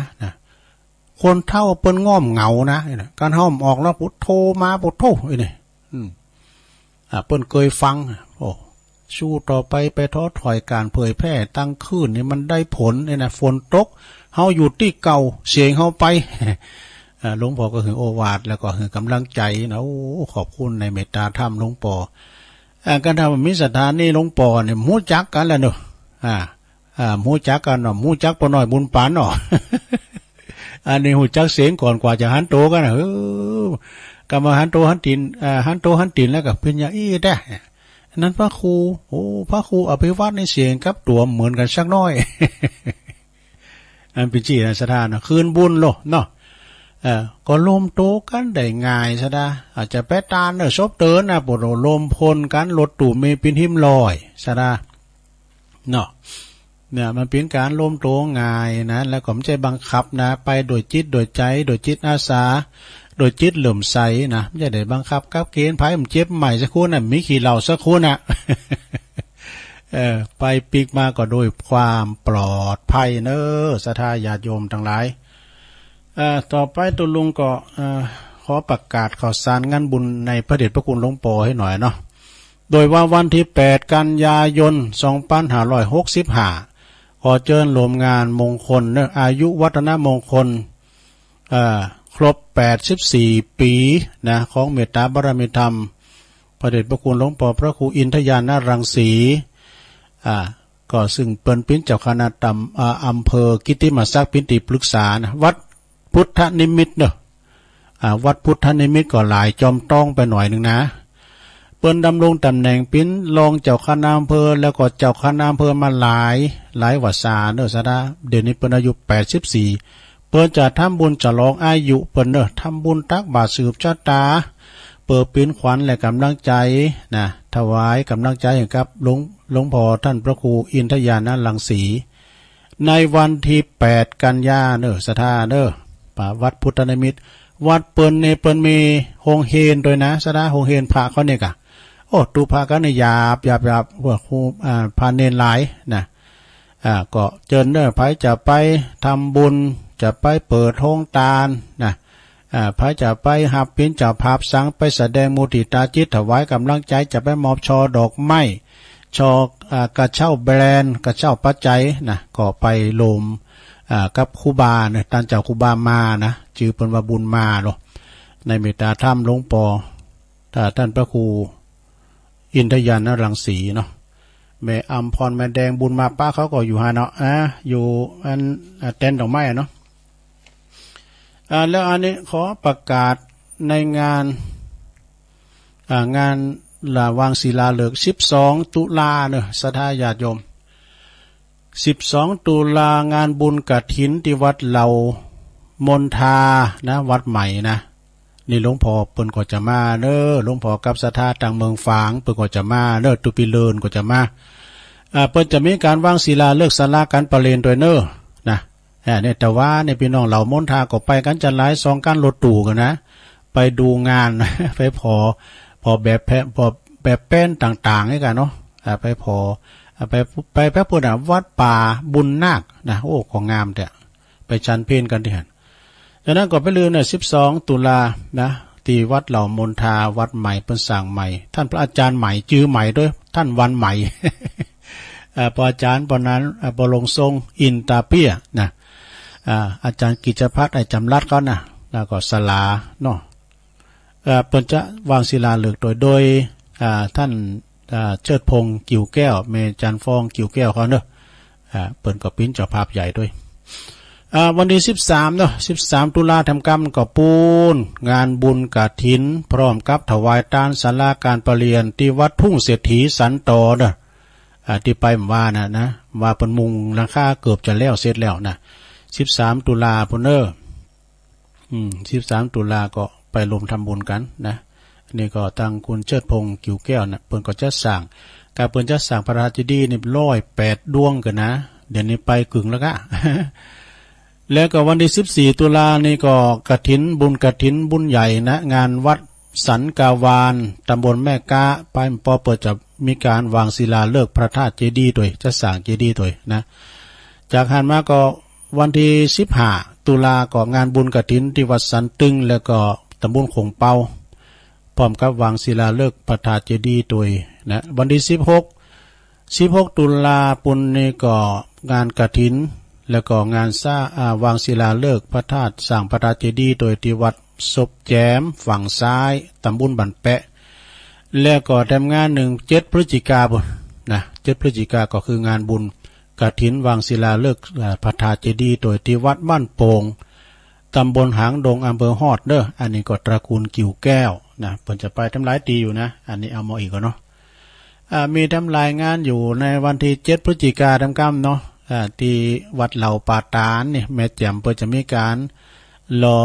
A: คนเท่าเปิ้นง่อมเหงานะการห้อมออกแล้วพุทโธมาพุทโธนี่เปิ้นเคยฟังโอ้สู้ต่อไปท้อถอยการเผยแพร่ตั้งคลื่นนี่มันได้ผลนี่นะฝนตกเฮาอยู่ที่เก่าเสียงเฮาไปหลวงพ่อก็คือโอวาทแล้วก็คือกำลังใจนะโอ้ขอบคุณในเมตตาธรรมหลวงพ่อการทำมิสถานนี่หลวงพ่อเนี่ยมู้จักกันแล้วเนอะมู้จักกันเนาะมู้จักปน้อยบุญปานเนาะ อันนี้หูจักเสียงก่อนกว่าจะหันโตกันนะกำมาหันโตหันตินหันตินแล้วกับเพื่อนยาอี้ได้นั้นพระครูโอ้พระครูอภิวัตในเสียงกับตัวเหมือนกันสักน้อย อันเป็นจีนะสถานนะคืนบุญโลเนาะก็ลมโตกันได้ง่ายซะดาอาจจะแปะตาเนอะซบเตือนนะปวดลมพลกันรถตู่เมเป็นหิมลอยซะดาเนาะเนี่ยมันเป็นการลมโตง่ายนะแล้วก็ไม่ใช่บังคับนะไปโดยจิตโดยใจโดยจิตอาสาโดยจิตเหลื่อมใสนะไม่ใช่ได้บังคับกับเกณฑ์ไพ่มันเจ็บใหม่สักคู่น่ะมีขี่เหล่าสักคู่น่ะ ไปปีกมาก็โดยความปลอดภัยเนอะศรัทธาญาติโยมทั้งหลายต่อไปตุลุงก็ขอประกาศข่าวสารงานบุญในพระเดชพระคุณหลวงปู่ให้หน่อยเนาะโดยว่าวันที่8กันยายน2565ขอเชิญรวมงานมงคลเนอะอายุวัฒนมงคลครบ84ปีนะของเมตตาบารมีธรรมพระเดชพระคุณหลวงปู่พระครูอินทยานรังสีก็ซึ่งเป็นเจ้าคณะตำอำเภอกิติมศักดิ์ปิติปรึกษานะวัดพุทธนิมิตเนอะวัดพุทธนิมิตก็หลายจอมต้องไปหน่อยหนึ่งนะเปิ้นดำรงตำแหน่งเป็นรองเจ้าคณะอำเภอแล้วก็เจ้าคณะอำเภอมาหลายวาษาเนอะซะดาเดี๋ยวนี้เปิ้นอายุ84 เปิ้นจะทำบุญจะลองอายุเปิ้นเนอะทำบุญตักบาตรสืบชะตาเปิดปิ้นขวัญและกำลังใจนะถวายกำลังใจให้กับหลวงพ่อท่านพระครูอินทยานะรังสีในวันที่8 กันยาเนอะสถาเนอะป่าวัดพุทธนิมิตรวัดเปิ้นเนี่ยเปิ้นมีโฮงเฮนด้วยนะสถาโฮงเฮนพระเขาเนี่ยกะโอ้ตูพระกันเนี่ยหยาบพวกครูพาเนนหลายนะก็เจิญเนอะไผจะไปทำบุญจะไปเปิดโรงทานนะพระจะไปหับปิ้นจะภาพสังไปแสดงมุทิตาจิตถวายกำลังใจจะไปมอบช่อดอกไม้ช่อกระเช้าแบรนด์กระเช้าปัจจัยนะก็ไปลมกับครูบาเนี่ยท่านเจ้าครูบามานะชื่อเป็นว่าบุญมาเนาะในเมตตาธรรมหลวงปอท่านพระครูอินทยานะรังสีเนาะแม่อำพรแม่แดงบุญมาป้าเขาก็อยู่ฮะเนาะอยู่อันเต็นท์ดอกไม้เนาะแล้วอันนี้ขอประกาศในงานวางศิลาฤกษ์12 ตุลาเนี่ยศรัทธาญาติโยม12 ตุลางานบุญกฐินที่วัดเหล่ามนทานะวัดใหม่นะนี่หลวงพ่อเปิ้นก็จะมาเน้อหลวงพ่อกับศรัทธาต่างเมืองฝางเปิ้นก็จะมาเน้อตุปิเลินก็จะมาเปิ้นจะมีการวางศิลาฤกษ์ศาลาการประเรียนด้วยเน้อนะเนี่ยแต่ว่าเนี่ยพี่น้องเหล่ามนทาก็ไปกันจะหลาย2 การรถตู้กันนะไปดูงาน ไปพอแบบแป้นต่างๆให้กันเนาะไปพอไปพระพุทธวัดป่าบุญนาคนะโอ้ของงามแต่ไปชันเพลกันที่หันจากนั้นก็ไปลืมเนี่ย12 ตุลานะที่วัดเหล่ามนทาวัดใหม่เป็นสั่งใหม่ท่านพระอาจารย์ใหม่จื้อใหม่ด้วยท่านวันใหม่ พระอาจารย์ปนั้นปลงทรงอินตาเปียนะอาจารย์กิจพัฒน์จำรัดเขานะแล้วก็สลาเนาะเปิ้นจะวางศิลาฤกษ์โดยท่านเชิดพงษ์กิ่วแก้วเมจันฟองกิ่วแก้วเขาเนอะเปิ้นก็ปิ้นเจ้าภาพใหญ่ด้วยวันที่13เนาะ13 ตุลาทำกรรมก็ปูนงานบุญกฐินพร้อมกับถวายทานศาลาการประเรียนที่วัดทุ่งเศรษฐีสันโตเนอะที่ไปว่านะว่าเปิ้นมุงหลังคาเกือบจะแล้วเสร็จแล้วนะ13 ตุลาพุ่นเนอ13 ตุลาก็ไปรวมทำบุญกันนะนี่ก็ตั้งคุณเชิดพงษ์กิ่วแก้วนะเปิ้นก็จะสั่งการเปิ้นจะสั่งพระราชเจดีย์นี่108 ดวงกันนะเดี๋ยวนี้ไปกึ่งแล้วก็ แล้วก็วันที่14 ตุลานี่ก็กฐินบุญใหญ่นะงานวัดสันกาวานตำบลแม่กาไปปอเปิดจะมีการวางศิลาฤกษ์พระธาตุเจดีย์ด้วยจะสั่งเจดีย์ด้วยนะจากหันมาก็วันที่15 ตุลาก็งานบุญกฐินที่วัดสันตึงแล้วก็ตำบลคงเปาพร้อมกับวางศิลาฤกษ์พระธาตุเจดีย์ด้วยนะวันที่16 ตุลาปุณนี่ก็งานกฐินแล้วก็งานวางศิลาฤกษ์พระธาตุสร้างพระธาตุเจดีย์โดยที่วัดศพแจมฝั่งซ้ายตำบลบันแปะแล้วก็ทำงาน7 พฤศจิกายนนะ7 พฤศจิกายนก็คืองานบุญกฐินวางศิลาฤกษ์พระธาตุเจดีย์โดยที่วัดบ้านโป่งตำบลหางดงอำเภอฮอดเด้ออันนี้ก็ตระกูลกิ่วแก้วนะเพิ่นจะไปทำหลายตีอยู่นะอันนี้เอามาอีกเนาะมีทำลายงานอยู่ในวันที่7 พฤศจิกายนทำกรรมเนาะที่วัดเหล่าป่าตานนี่แม่แจ่มเพิ่นจะมีการหล่อ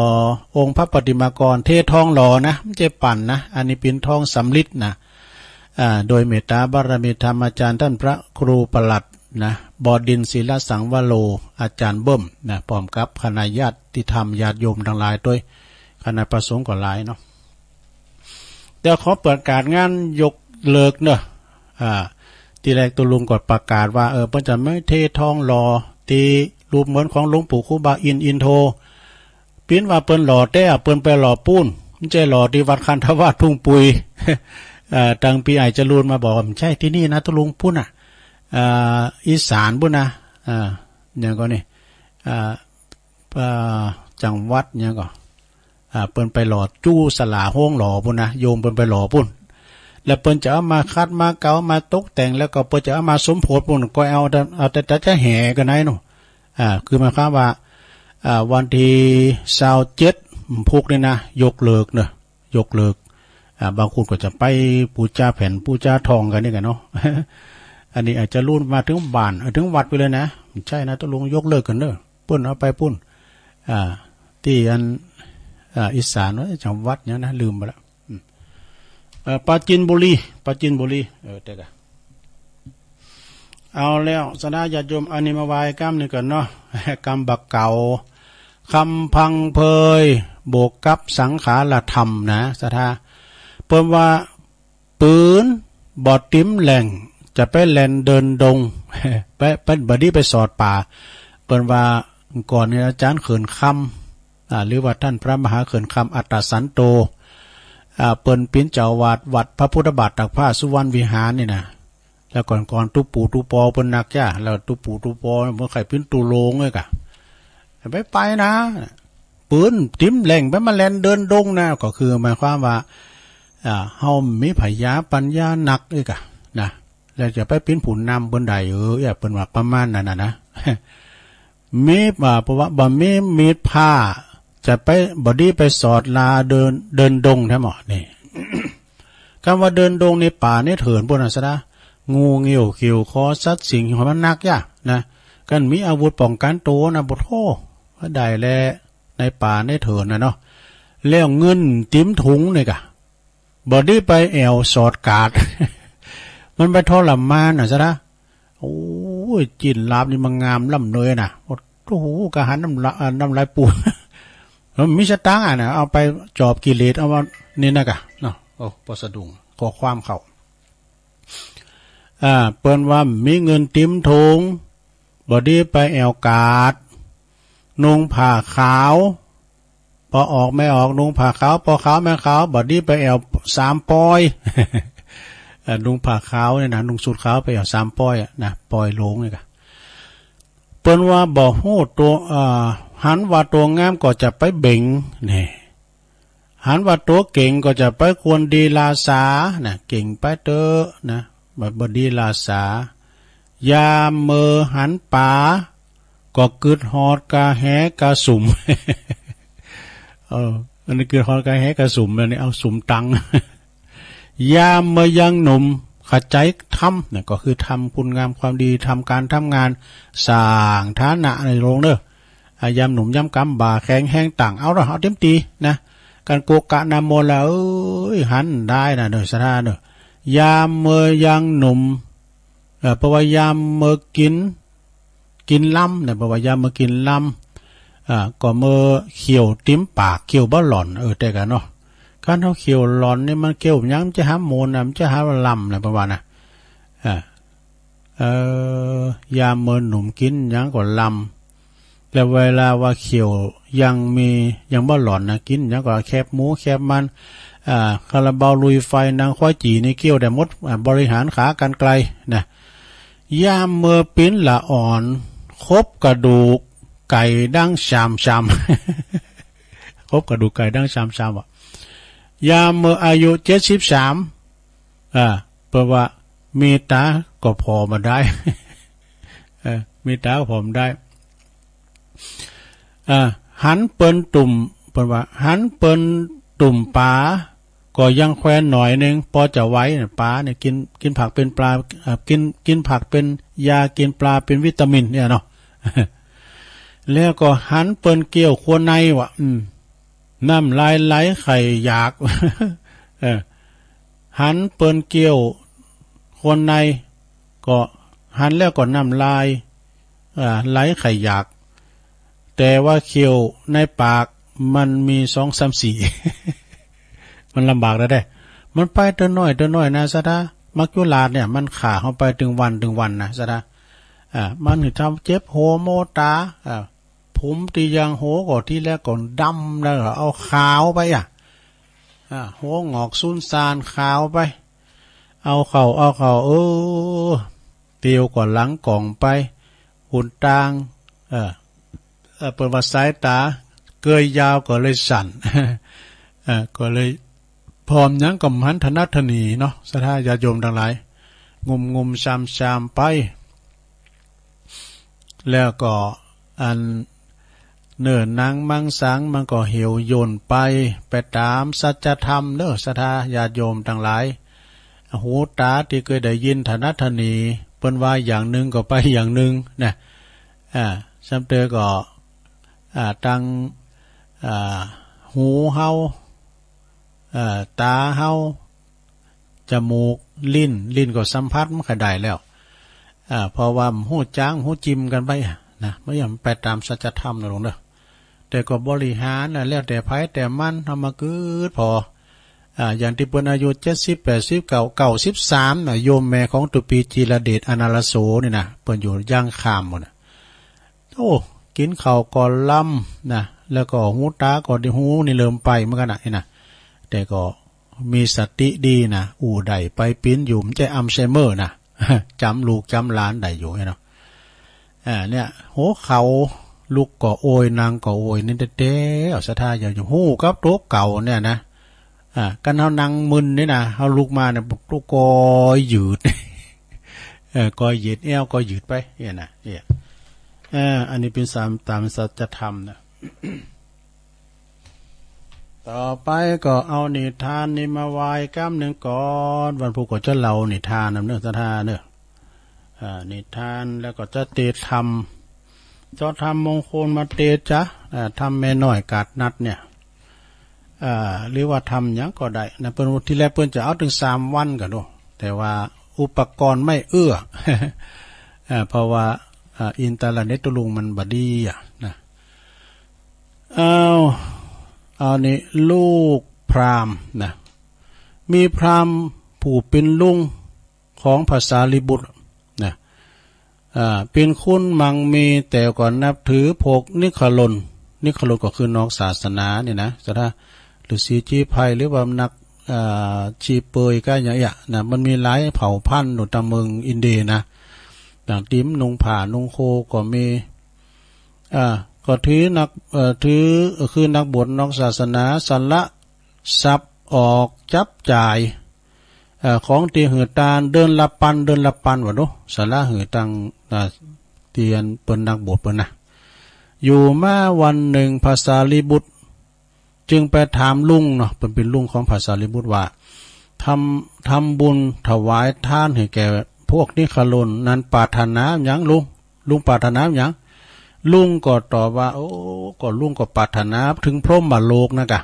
A: องค์พระปฏิมากรเททองหล่อนะไม่ใช่ปั่นนะอันนี้เป็นทองสำริดนะโดยเมตตาบารมีธรรมอาจารย์ท่านพระครูประหลัดนะบดินทร์ศิลสังวโรอาจารย์เบิ้มนะพร้อมกับคณะญาติธรรมญาติโยมทั้งหลายด้วยคณะประสงค์ก็หลายเนาะเดี๋ยวขอเปิดการงานยกเลิกเนาะทีแรกตัวลุงกดประกาศว่าเพิ่นจะไม่เททองหล่อตีรูปเหมือนของหลวงปู่ครูบาอินโทปิ้นว่าเปิ้นหล่อแต่เปิ้นไปหล่อปูนไม่ใช่หล่อที่วัดคันธวาสทุ่งปุยตังปีไอจรูนมาบอกว่าใช่ที่นี่นะตัวลุงพุ่นอีสานพุ่นนะอย่างก็นี่จังหวัดอย่างก็เปิ้นไปหล่อจู้สลาห้องหล่อพุ่นนะโยมเปิ้นไปหล่อพุ่นแล้วเปิ้นจะเอามาคัดมาเกามาตกแต่งแล้วก็เปิ้นจะเอามาสมโพธิพุ่นก็เอาแต่จะแห่กันไหนนู่คือหมายความว่าวันที่27 พุกนี่นะยกเลิกเนอะยกเลิกบางคนก็จะไปปูจาแผ่นปูจาทองกันนี่กันเนาะ อันนี้อาจจะรุ่นมาถึงบ้านถึงวัดไปเลยนะใช่นะต้องลงยกเลิกกันเนอะปุ้นเอาไปปุ้น ที่อันอีสานว่าจังหวัดเนี้ยนะลืมไปแล้วปราจีนบุรีแต่กะเอาแล้วสนาญาติโยมอันนี้มาวายกรรมนี่กันเนาะกรรมบักเก่าคำพังเพยโบกกับสังขารธรรมนะสถาเพิ่มว่าปืนบอดติ้มแหล่งจะไปแล่นเดินดงไปบดีไปสอดป่าเพิ่นว่าก่อนนี้อาจารย์เขินคำหรือว่าท่านพระมหาเขินคำอัตตสันโตเปิ้นเป็นเจ้าวาดวัดพระพุทธบาทตักผ้าสุวรรณวิหารนี่นะแล้วก่อนตุปู่ตุปอเปิ้นนักจ้าแล้วตุปู่ตุปอเมื่อไข่เป็นตุโลงเลยกะไปนะปืนติ้มแหล่งไปมาแล่นเดินดงนะก็คือหมายความว่าเฮามีพยาปัญญาหนักเลยกะนะแล้วจะไปเป็นผู้นำบนใดอย่าเปิ้นว่าประมาณนั้นนะมีเพราะว่าบ่มีมีดผ้าจะไปบอดี้ไปสอดลาเดินดงแท้หมอนี่ คำว่าเดินดงในป่านี่เถินบนอัสดางูเงี้ยวเขียวคอสัตว์สิ่งของมันนักยะนะกันมีอาวุธป้องกันตัวนะบทโธว่าได้แลในป่าในเถินนะเนาะแล้วเงินติ้มถุงนี่กะบอดี้ไปแอวสอดกาด มันไปทรมานอัสดาโอ้ยจินลาบนี่มันงามล่ำเลยนะโอ้โหกระหันน้ำลายปูมิชตังนะเอาไปจอบกิเลสเอาว่านี่นะกะเนาะโอ้ปสะดุงขอความเข้าเปิ้นว่ามีเงินติ้มถุงบอดี้ไปแอวกาดนุ่งผ้าขาวพอออกไม่ออกนุ่งผ้าขาวพอขาวไม่ขาวบอดี้ไปแอว3 ปอยนุ่งผ้าขาวเนี่ยนะนุ่งสูทขาวไปแอว3 ปอยนะปอยลงเลยกะเปิ้นว่าบ่ฮู้ตัวหันว่าตัวงามก็จะไปเบ่งนี่หันว่าตัวเก่งก็จะไปควรดีลาสานะเก่งไปเตอนะบดีลาสายามเมอหันป่าก็กึดฮอดกาแหกาสุ่ม อันนี้กึดฮอดกาแหกาสุ่มอันนี้เอาสุ่มตัง ยามเมอยังหนุ่มขจายทำเนี่ยก็คือทำคุณงามความดีทำการทำงานสร้างฐานะในโรงเด้อยามหนุ่มยามกำบ่าแข็งแห้งต่างเอาเต็มตีนะการโกกะนามโมแล้วหันได้นะเด้อสถานเด้อยามเมื่อยังหนุ่มเพราะว่ายามเมื่อกินล้ำเนี่ยเพราะว่ายามเมื่อกินล้ำก็เมื่อเขียวติ้มปากเขียวบ่หล่อนแต่กันเนาะการเท่าเขียวหล่อนนี่มันเขียวยังจะหาโมนมันจะหาลำนะประมาณนะยามเมื่อหนุ่มกินยังก็ลำแล้วเวลาว่าเขียวยังบ่หล่อนนะกินยังก็แคบหมูแคบมันคาราบาวลุยไฟนางควายจีนี่เกี่ยวแต่มดบริหารขากันไกลนะยามเมื่อปิ้นละอ่อนคบกระดูกไก่ดั้งชามคบกระดูกไก่ดั้งชามว่ะยามเมื่ออายุ73เพราะว่ามีตาก็พอมาได้ มีตาก็พอมาได้หันเปิ้นตุ่มเปิ้นว่าหันเปิ้นตุ่มปลาก็ยังแควนหน่อยนึงพอจะไว้เนี่ยปลาเนี่ยกินผักเป็นปลากินผักเป็นยากินปลาเป็นวิตามินเนี่ยเนาะ แล้วก็หันเปิ้นเกี่ยวขั้วในว่ะน้ำลายไหลไข่อยาก หันเปิ้นเกี่ยวขั้วในก็หันแล้วก็น้ำลายไหลไข่อยากแต่ว่าเคี้ยวในปากมันมี2 3 4 มันลำบากได้มันไปเดินน้อยนะสะดามักยุลาดเนี่ยมันขาเข้าไปถึงวันนะสะดามันถึงทำเจ็บโหโมตาผมตียังโหก่อนที่แรกก่อนดำแล้วเอาขาวไปโหงอกซุนซานขาวไปเอาเข่าเตียวก่อนหลังกล่องไปหุ่นตางเปิดว่าสายตาเกยยาวก็เลยสั่น ก็เลยพร้อมยังกับหันธนัทนีเนาะสถาญาโยมทั้งหลายงมชามไปแล้วก็อันเนิ่นนางมังสังมันก็เหี่ยวโยนไปตามสัจธรรมเด้อสถาญาโยมทั้งหลายหูตาที่เคยได้ยินธนัทนีเปิ้นว่าอย่างหนึ่งก็ไปอย่างหนึ่งนะซ้ำเตอก็ ตังหูเฮาตาเฮาจมูกลิ้นก็สัมผัสมันก็ได้แล้วเพราะว่าหูจ้างหูจิ้มกันไปนะไม่ยอมไปตามสัจธรรมนะลงเด้อแต่ก็บริหารแล้วแต่ไผแต่มันทำมาเกิดพออย่างที่เปิ้นอายุ70 80 93น่ะโยมแม่ของตุปีจีรเดชอนาลโสนี่นะเปิ้นอยู่ย่างคามหมดน่ะโอ้กินข้าวก่อนลำนะแล้วก็หูตาก็ได้หูนี่เริ่มไปเหมือนกันนะนี่นะแต่ก็มีสติดีนะอู่ใดไปปิ้นอยู่มันจะอัลไซเมอร์นะจำลูกจำหลานได้อยู่เนาะเนี่ยโหเขาลูกก็โอยนางก็โอยนี่เด้ๆเอาสะท่าอยู่หูกับโต๊ะเก่าเนี่ยนะกันเฮานั่งมึนนี่นะเฮาลุกมาเนี่ยลูกก็ยืดก็ยืดเอวก็ยืดไปเนี่ยนะเนี่ยอันนี้เป็นตามสัจธรรมนะ ต่อไปก็เอานิทานนี่มาไหว้กำหนึ่งก่อนวันพุธก็จะเล่านิทานนำเนื้อสัทธาเนื้อนิทานแล้วก็จะเตธรรมเจ้าธรรมมงคลมาเตจ้ะทำแม่น้อยกาดนัดเนี่ยหรือว่าทำยังก็ได้นะเปิ้นที่แรกเปิ้นจะเอาถึง3 วันกันดูแต่ว่าอุปกรณ์ไม่เอื้อ เพราะว่าอินเทอร์เน็ตตุลุงมันบดีนะเอานี่ลูกพราหมณ์นะมีพราหมณ์ผู้เป็นลุงของภาษาลิบุตรนะเป็นคุณมังมีแต่ก่อนนับถือพกนิคลนก็คือน้องศาสนาเนี่ยนะสถาหรือสีจีไพหรือว่านักชีเปยก็อย่างเงี้ยนะมันมีหลายเผ่าพันธุ์ในตะเมืองอินเดียนะต่างติ้มนุงผ่านุงโคก็มีก็ถือคือนักบวชนอกศาสนาสันละทรัพย์ออกจับจ่ายของตีหือตาเดินละปันวะเนาะสันละหือตังเตียนเปิ้นนักบวชเปิ้นนะอยู่มาวันหนึ่งภาษาลิบุตรจึงไปถามลุงเนาะเป็นลุงของภาษาลิบุตรว่าทำบุญถวายทานให้แก่พวกนิคลนนั้นปรารถนาหยังลุงปรารถนาหยังลุงก็ตอบว่าโอ้ก็ลุงก็ปรารถนาถึงพรหมโลกนะกะ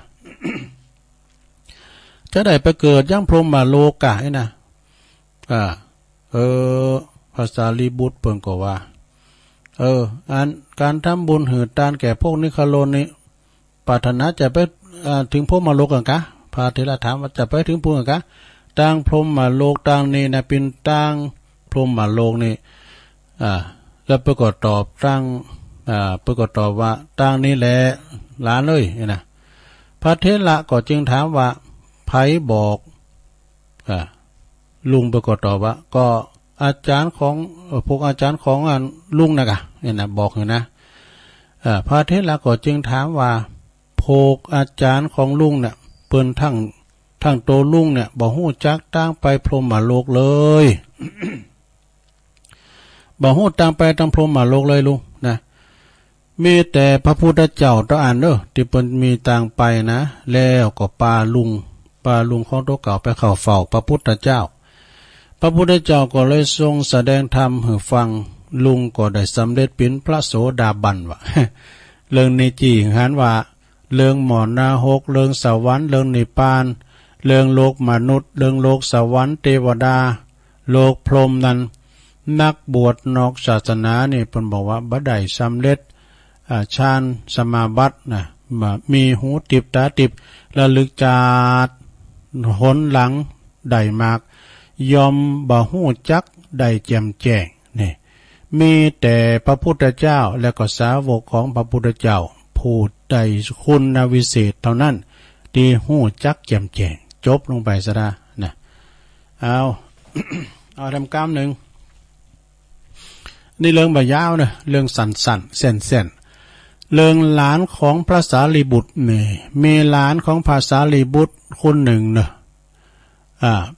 A: จะได้ไปเกิดยังพรหมโลกกะไอ้นะภาษาลิบุตรเพิ่นก็ว่าการทำบุญหือตานแก่พวกนิคลนนี่ปรารถนาจะไปถึงพรหมโลกกันกะพระเถระถามว่าจะไปถึงพรหมกันกะตั้งพรหมโลกตั้งนี่นะเป็นตั้งพรหมโลกนี่แล้วเพิ่นก็ตอบตั้งเพิ่นก็ตอบว่าตั้งนี้แหละหลานเอ้ยนะพระเถระก็จึงถามว่าไผบอกลุงเพิ่นก็ตอบว่าก็อาจารย์ของพวกอาจารย์ของลุงนะกะเนี่ยนะบอกอยู่นะพระเถระก็จึงถามว่าพวกอาจารย์ของลุงเนี่ยเปิ้นทั้งโตลุงเนี่ยบ่ฮู้จักตั้งไปพรหมโลกเลย บ่ฮู้ตั้งไปตั้งพรหมโลกเลยลุงนะมีแต่พระพุทธเจ้าต้องอ่านเด้อที่เปิ้นมีต่างไปนะแล้วก็ปาลุงของตัวเก่าไปเข้าเฝ้าพระพุทธเจ้าพระพุทธเจ้าก็เลยทรงแสดงธรรมให้ฟังลุงก็ได้สำเร็จเป็นพระโสดาบันวะ เรื่องนี้จีหันว่าเรื่องหมอนาหกเรื่องสวรรค์เรื่องนิพพานเรื่องโลกมนุษย์เรื่องโลกสวรรค์เทวดาโลกพรหมนั้นนักบวชนอกศาสนานี่เพิ่นบอกว่าบ่ได้สำเร็จฌานสมาบัตินะมีหูติบตาติบระลึกจาดหนหลังได้มากยอมบ่ฮู้จักได้แจ่มแจ้งนี่มีแต่พระพุทธเจ้าและก็สาวกของพระพุทธเจ้าผู้ใดคุณวิเศษเท่านั้นที่ฮู้จักแจ่มแจ้งจบลงไปซะนะนะเอา เอาทำกรรมหนึ่งนี่เรื่องบ่ยาวนะเรื่องสั้นๆเส้นเรื่องหลานของพระสารีบุตรนี่มีหลานของพระสารีบุตรคนหนึ่งเนอะ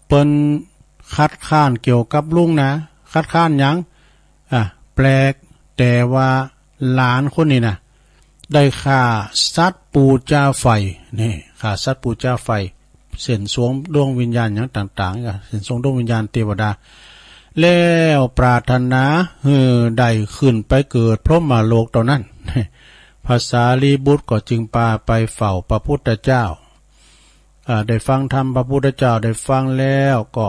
A: เปิ้นคัดค้านเกี่ยวกับลุงนะคัดค้านหยังแปลกแต่ว่าหลานคนนี้นะได้ฆ่าสัตว์ปูจาไฟนี่ฆ่าสัตว์ปูจาไฟเส้นสวงดวงวิญญาณอย่างต่างๆเส้นสวงดวงวิญญาณเทวดาแล้วปรารถนาได้ขึ้นไปเกิดพรหมโลกตอนนั้น พ ภาษาลีบุตรก็จึงพาไปเฝ้าพระพุทธเจ้าได้ฟังธรรมพระพุทธเจ้าได้ฟังแล้วก็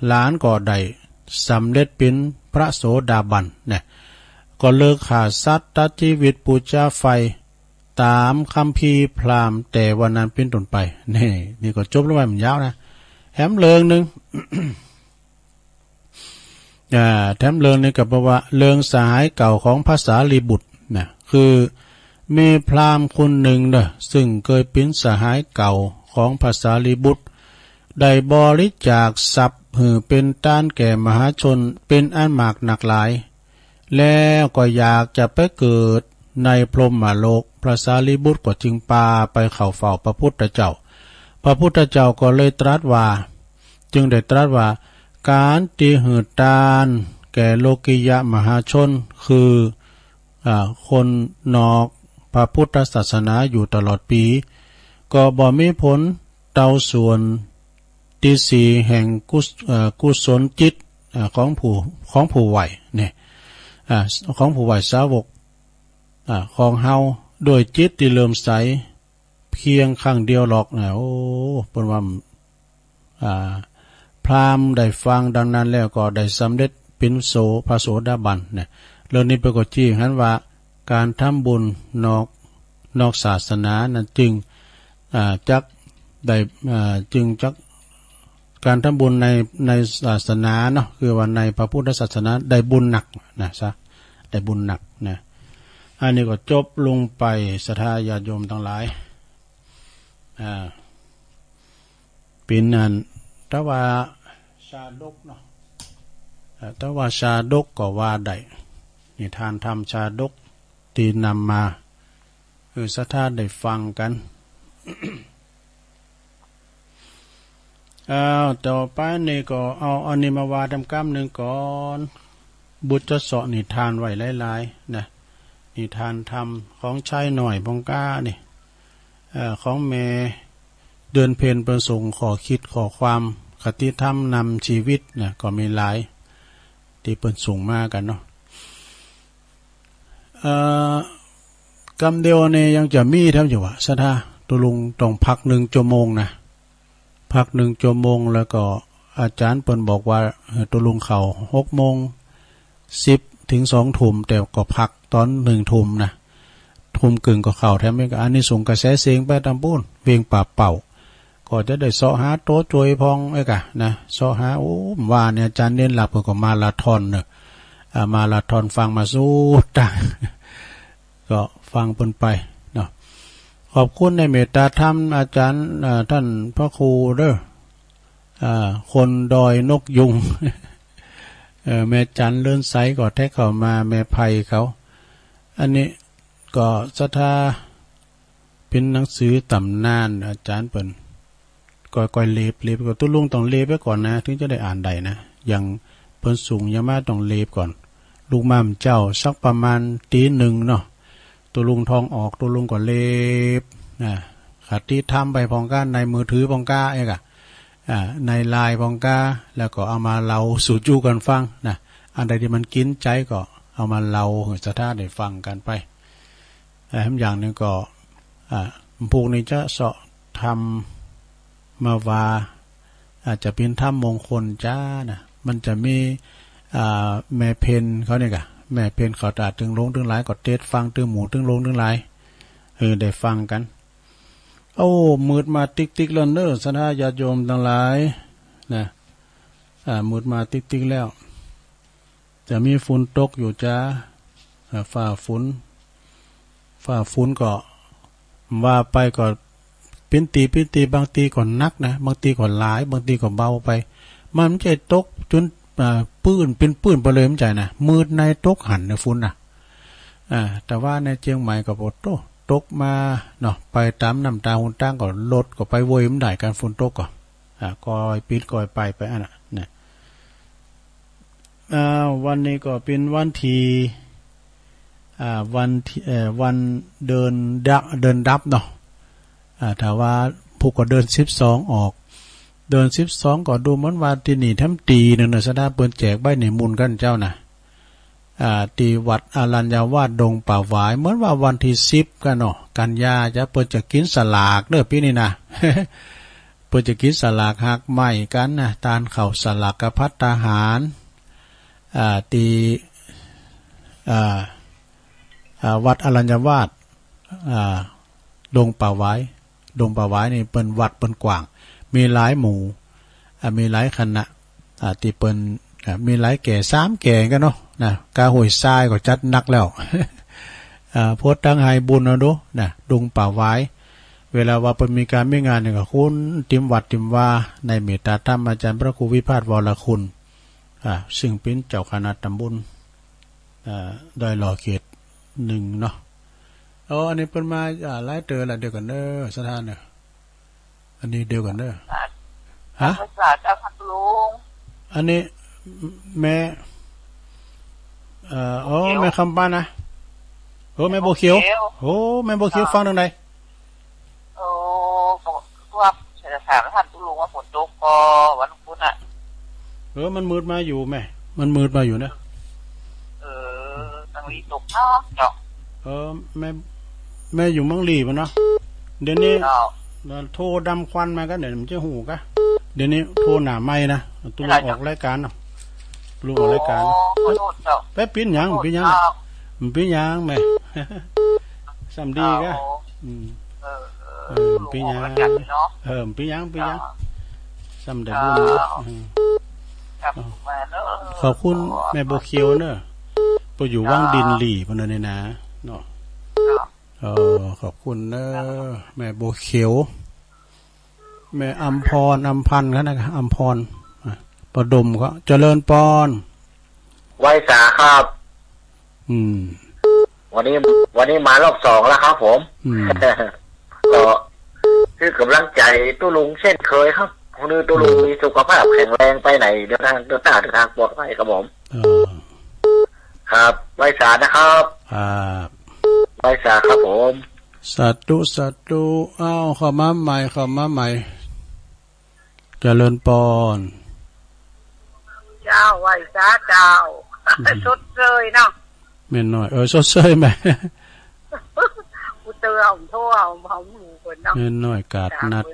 A: หลานก็ได้สำเร็จเป็นพระโสดาบันเนี่ยก็เลิกขาดสัตว์ตัดชีวิตปูชาไฟตามคัมภีร์พราหมณ์แต่วันนั้นเป็นต้นไปนี่ก็จบแล้วมันยาวนะแถมเลิงหนึ่ง แถมเลิงนี่ก็บอกว่าเลิงสหายเก่าของภาษาลีบุตรนะคือมีพราหมณ์คนหนึ่งเด้อซึ่งเคยเป็นสหายเก่าของภาษาลีบุตรได้บริจาคทรัพย์เป็นต้านแก่มหาชนเป็นอันมากหนักหลายแล้วก็อยากจะไปเกิดในพรหมโลกพระสารีบุตรก็จึงพาไปเข้าเฝ้าพระพุทธเจ้าพระพุทธเจ้าก็เลยตรัสว่าจึงได้ตรัสว่าการตีหืดตานแก่โลกิยะมหาชนคือคนนอกพระพุทธศาสนาอยู่ตลอดปีก็บ่มีผลเตาส่วนที่สี่แห่งกุศลจิตของผู้ไหวเนี่ยของผู้ไหวสาวกของเฮาโดยจิตที่เริ่มใสเพียงครั้งเดียวหรอกนะโอ้เป็นว่าพราหมณ์ได้ฟังดังนั้นแล้วก็ได้สำเร็จเป็นพระโสดาบันเนี่ยเรื่องนี้ปรากฏจี้หันว่าการทำบุญนอกศาสนานั้นจึงจักได้จึงจักการทำบุญในศาสนาเนาะคือว่าในพระพุทธศาสนาได้บุญหนักนะซะได้บุญหนักนะอันนี้ก็จบลงไปศรัทธาญาติโยมทั้งหลายเป็นนั้นถ้าว่าชาดกเนาะถ้าว่าชาดกก็ว่าได้นิทานธรรมชาดกที่นำมาคือศรัทธาได้ฟังกันต่อไปนี่ก็เอาอันนี้มาว่าทำกรรมหนึ่งก่อนบุตรจะสอนนิทานไว้หลายๆนะนิทานธรรมของชายหน่อยพงก้านี่ของแม่เดินเพลินประสงค์ขอคิดขอความคติธรรมนำชีวิตนะก็มีหลายที่เป็นสูงมากกันเนาะกำเดียวเนี่ยยังจะมีเท่าอยู่วะสะท่าตัวลุงต้องพัก1 ชั่วโมงนะพัก1 ชั่วโมงแล้วก็อาจารย์เปิ้นบอกว่าตัวลุงเข่า6:10 ถึง 2 ทุ่มแต่ก็พักตอน1 ทุ่มนะทุ่มกึ่งก็เข่าแถมไม่ก็อันนี้ส่งกระแสเสียงไปตามปุ้นเวียงป่าเป่าก็จะได้เสาะหาโต๊ะจวยพองไอ้กะนะเสาะหาโอ้ว่าเนี่ยอาจารย์เน้นหลับก็มาลาทอนเนอะมาลาทอนฟังมาสู้ต่างก็ฟังเปิ้นไปเนาะขอบคุณในเมตตาธรรมอาจารย์ท่านพระครูเด้อคนดอยนกยุง แม่จันเลื่อนไซก็แท็กเข้ามาแม่ไผ่เขาอันนี้ก็ศรัทธาเป็นหนังสือตำนานอาจารย์เปิ้นก่อยเล็บก็ตุ้ลุงต้องเล็บไว้ก่อนนะถึงจะได้อ่านได้นะอย่างเปิ้นสูงยามาต้องเล็บก่อนลูกม่ามเจ้าสักประมาณตีหนึ่งเนาะตัวลุงทองออกตัวลุงก็เล็บขัดที่ทำไปพองก้าในมือถือพองก้าเองในลายพองก้าแล้วก็เอามาเล่าสู่จูกันฟังนะอันใดที่มันกินใจก็เอามาเล่าสะท้าได้ฟังกันไปอย่างนึงก็พวกนี้จะเสาะทำมาว่าอาจจะเป็นธรรมมงคลจ้านะมันจะมีแม่เพนเขาเนี่ยกะแม่เพนเขาตัดถึงลงถึงหลายก็เทศฟังถึงหมู่ถึงลงถึงหลายได้ฟังกันโอ้มืดมาติ๊กแล้วเนอะสถาญาติโยมทั้งหลายนะมืดมาติ๊กแล้วจะมีฝนตกอยู่จ้าฝ่าฝนก็ว่าไปก็เป็นตีบางตีก็นักนะบางตีก็หลายบางตีก็เบาไปมันไม่ใช่ตกจนปื้นเป็นปื้นไปเลยไม่ใช่นะมืดในตกหันในฝนนะแต่ว่าในเชียงใหม่ก็ปวดตกมาเนาะไปตามน้ำตาหุ่นตั้งก็ลดก็ไปโวยมันได้การฝนตกก็กอยปิดกอยไปอันน่ะนะวันนี้ก็เป็นวันที่วันเดินดับเนาะถ้าว่าผู้ก็เดิน12ออกเดิน12ก็ดูเหมือนว่าที่นี่ทั้งตีนึงนะสะดาเปิ้นแจกใบในมูลกันเจ้านะ ตีวัดอรัญญาวาสดงป่าหวายเหมือนว่าวันที่10กันเนาะกันยาจะเปิดจะกินสลากเด้อพี่นี่นะ เปิดจะกินสลากหักใหม่กันนะตานเข่าสลากกพัฒทหารตีวัดอรัญญาวาสดงป่าหวายดงป่าหวายนี่เป็นวัดเป็นกว้างมีหลายหมู่มีหลายคณะที่เป็นมีหลายแก่3แก่กันเนาะนะกาห้วยทรายก็จัดนักแล้วโพสต์ตั้งให้บุญเอาดูนะดงป่าหวายเวลาว่าเป็นมีการมีงานเนี่ยก็คุณติมวัดติมว่าในเมตตาธรรมอาจารย์พระครูวิพาทวรคุณซึ่งเป็นเจ้าคณะตำบลดอยหล่อเขต1เนาะอันนี้เป็นมาหลายเตอละเดียวกันเด้อสถานเนี่ยอันนี้เดียวกันเด้อฮะ
C: ภาษาเจ้าพักลุง
A: อันนี้แม่แม่คำป้านะแม่โบเขียวแม่โบเขียวฟังตรงไหน
C: พวกจะถามท่านตุลุงว่าฝนตกพอวันพุธอ่ะ
A: มันมืดมาอยู่แม่มันมืดมาอยู่นะ
C: ตั้งรีตกเนาะเจาะ
A: แม่อยู่เมืองลีมันเนาะเดี๋ยวนี้โทรดำควันมาก็เดี๋ยวมันจะหูกะเดี๋ยวนี้โทรหนาไม่นะตุลุงออกรายการเนาะตุลุงออกรายการแป๊บปิ้นยังปิ้นยังแม่สำดีกะปียังปียังซ้ำแต่บุญขอบคุณแม่โบเขียวเนอะไปอยู่ว่างดินหลี่ปนนี่นะเนาะขอบคุณเนอะแม่โบเขียวแม่อัมพรอัมพันธ์ครับนะครับอัมพรประดมก็เจริญปอน
B: ไว้สาครับวันนี้มารอบ2แล้วครับผมก็คือกำลังใจตุลุงเช่นเคยครับคนนี้ตุลุงมีสุขภาพแข็งแรงไปไหนเดินทางปลอดภัยครับผมครับไว้สานะครับไว้สาครับผม
A: สัตตุเข้ามาใหม่เจริญปอน
C: เจ้าไว้สาเจ้าสดเชยเนาะ
A: แม่น้อยสดเชยแม่
C: กูเตือนโทษเอาหมูคนเนาะ
A: แม่น้อยกาดนัด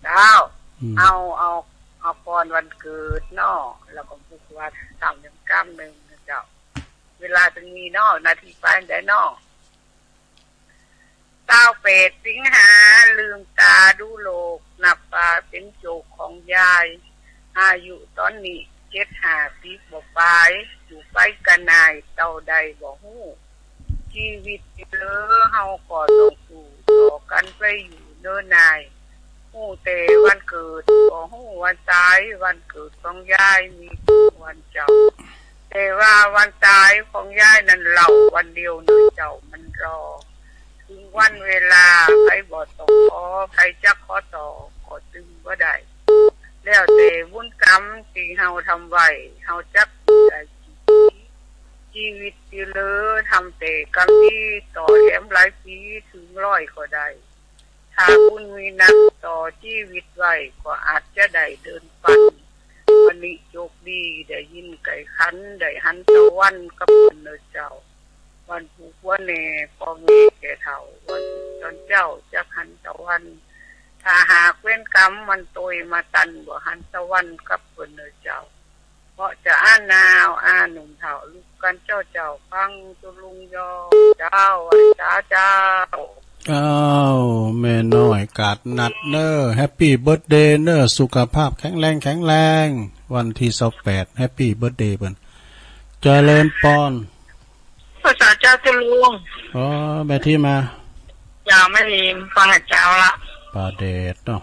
C: เจ้าเอาก่อนวันเกิดเนาะแล้วก็พูดว่าทำอย่างกล้ามหนึ่งเจ้าเวลาจะมีเนาะนาทีไปได้เนาะ98 สิงหาลืมตาดูโลกนับตาเป็นโจกของยายอายุตอนนี้75 บ่ปลายอยู่ไปกันนายเต่าใดบ่ฮู้ชีวิตเฮาก็ต้องสู้ต่อกันไปอยู่เนิ่นนายฮู้แต่วันเกิดบ่ฮู้วันตายวันเกิดของยายมีวันเจ้าแต่ว่าวันตายของยายนั้นเล่าวันเดียวนึงเจ้ามันรอถึงวันเวลาใครบ่ต้องขอใครจักขอต่อก็ตึงบ่ได้แล้วแต่บุญกรรมที่เฮาทำไว้เฮาจักได้ชีวิตที่เหลือทำแต่กรรมดีต่อแถมหลายปีถึง100ก็ได้ถ้าบุญมีนักต่อชีวิตไว้ก็อาจจะได้เดินปันวันนี้โชคดีได้ยินไก่ขันได้หันตะวันกับคนเจ้าวันผูกวันแน่พ่อแม่แก่เฒ่าวันตอนเจ้าจะหันตะวันถ้าหากเว้นกรรมมันตยมาตันบ่หันตะวันกับคนเจ้าเพราะจะอ้านนาวหนุ่มเฒ่าลูกกันเจ้าฟังตุลุงยอเจ้าเจ้า
A: แม่น้อยกาดนัดเนอร์แฮปปี้เบิร์ธเดย์เนอร์สุขภาพแข็งแรงวันที่28แฮปปี้เบิร์ธเดย์เพิ่นเจริญปอน
C: ภาษาเจ้าตุลุง
A: แม่ที่มา
C: อย่าไม่ลืมฟังเจ้าละ
A: ปาเดชเนาะ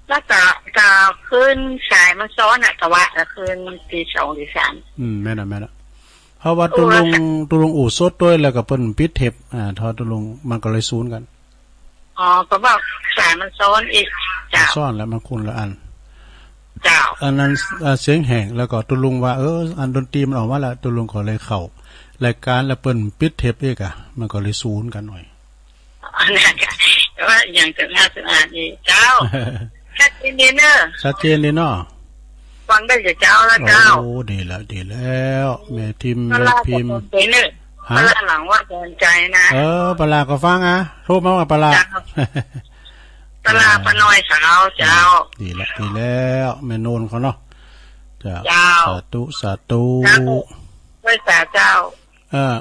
C: แล้วจะขึ้นสายมันซ้อนแต่ว่าขึ้นตี2ตี3
A: แม่น่ะเพราะว่าตุลุงอู่สดด้วยแล้วก็เปิ้นปิดเทปทอตุลุงมันก็เลยซูนกัน
C: ก็บอกสายมันซ้อนอีกจ้า
A: ซ้อนแล้วมันคุณละอัน
C: จ้า
A: อันนั้นเสียงแหงแล้วก็ตุลุงว่าอันดนตรีมันออกมาแล้วตุลุงขอเลยเข้ารายการแล้วเปิ้นปิดเทปอีกมันก็เลยซูนกันหน่อย
C: นั่นก็ว่าอย่างจะน่าสะอาดนี่เจ้าชัดเจนดีเนาะ
A: ชัดเจนดีเนาะ
C: ฟังได้จากเจ้าแล้วเจ้า
A: โอ้ดีแล้วแม่ทิม
C: ปลา
A: แม่พิมพ์
C: เป็นเนี่ยปลาหลังว่าโดนใจนะ
A: ปลาก็ฟังอ่ะโทรมาว่าปลา
C: ปลาปลาน้อยสาวเจ้า
A: ดีแล้วแม่โนนเขาเนาะ
C: เจ้า
A: สาธุ
C: ไว้สาเจ้า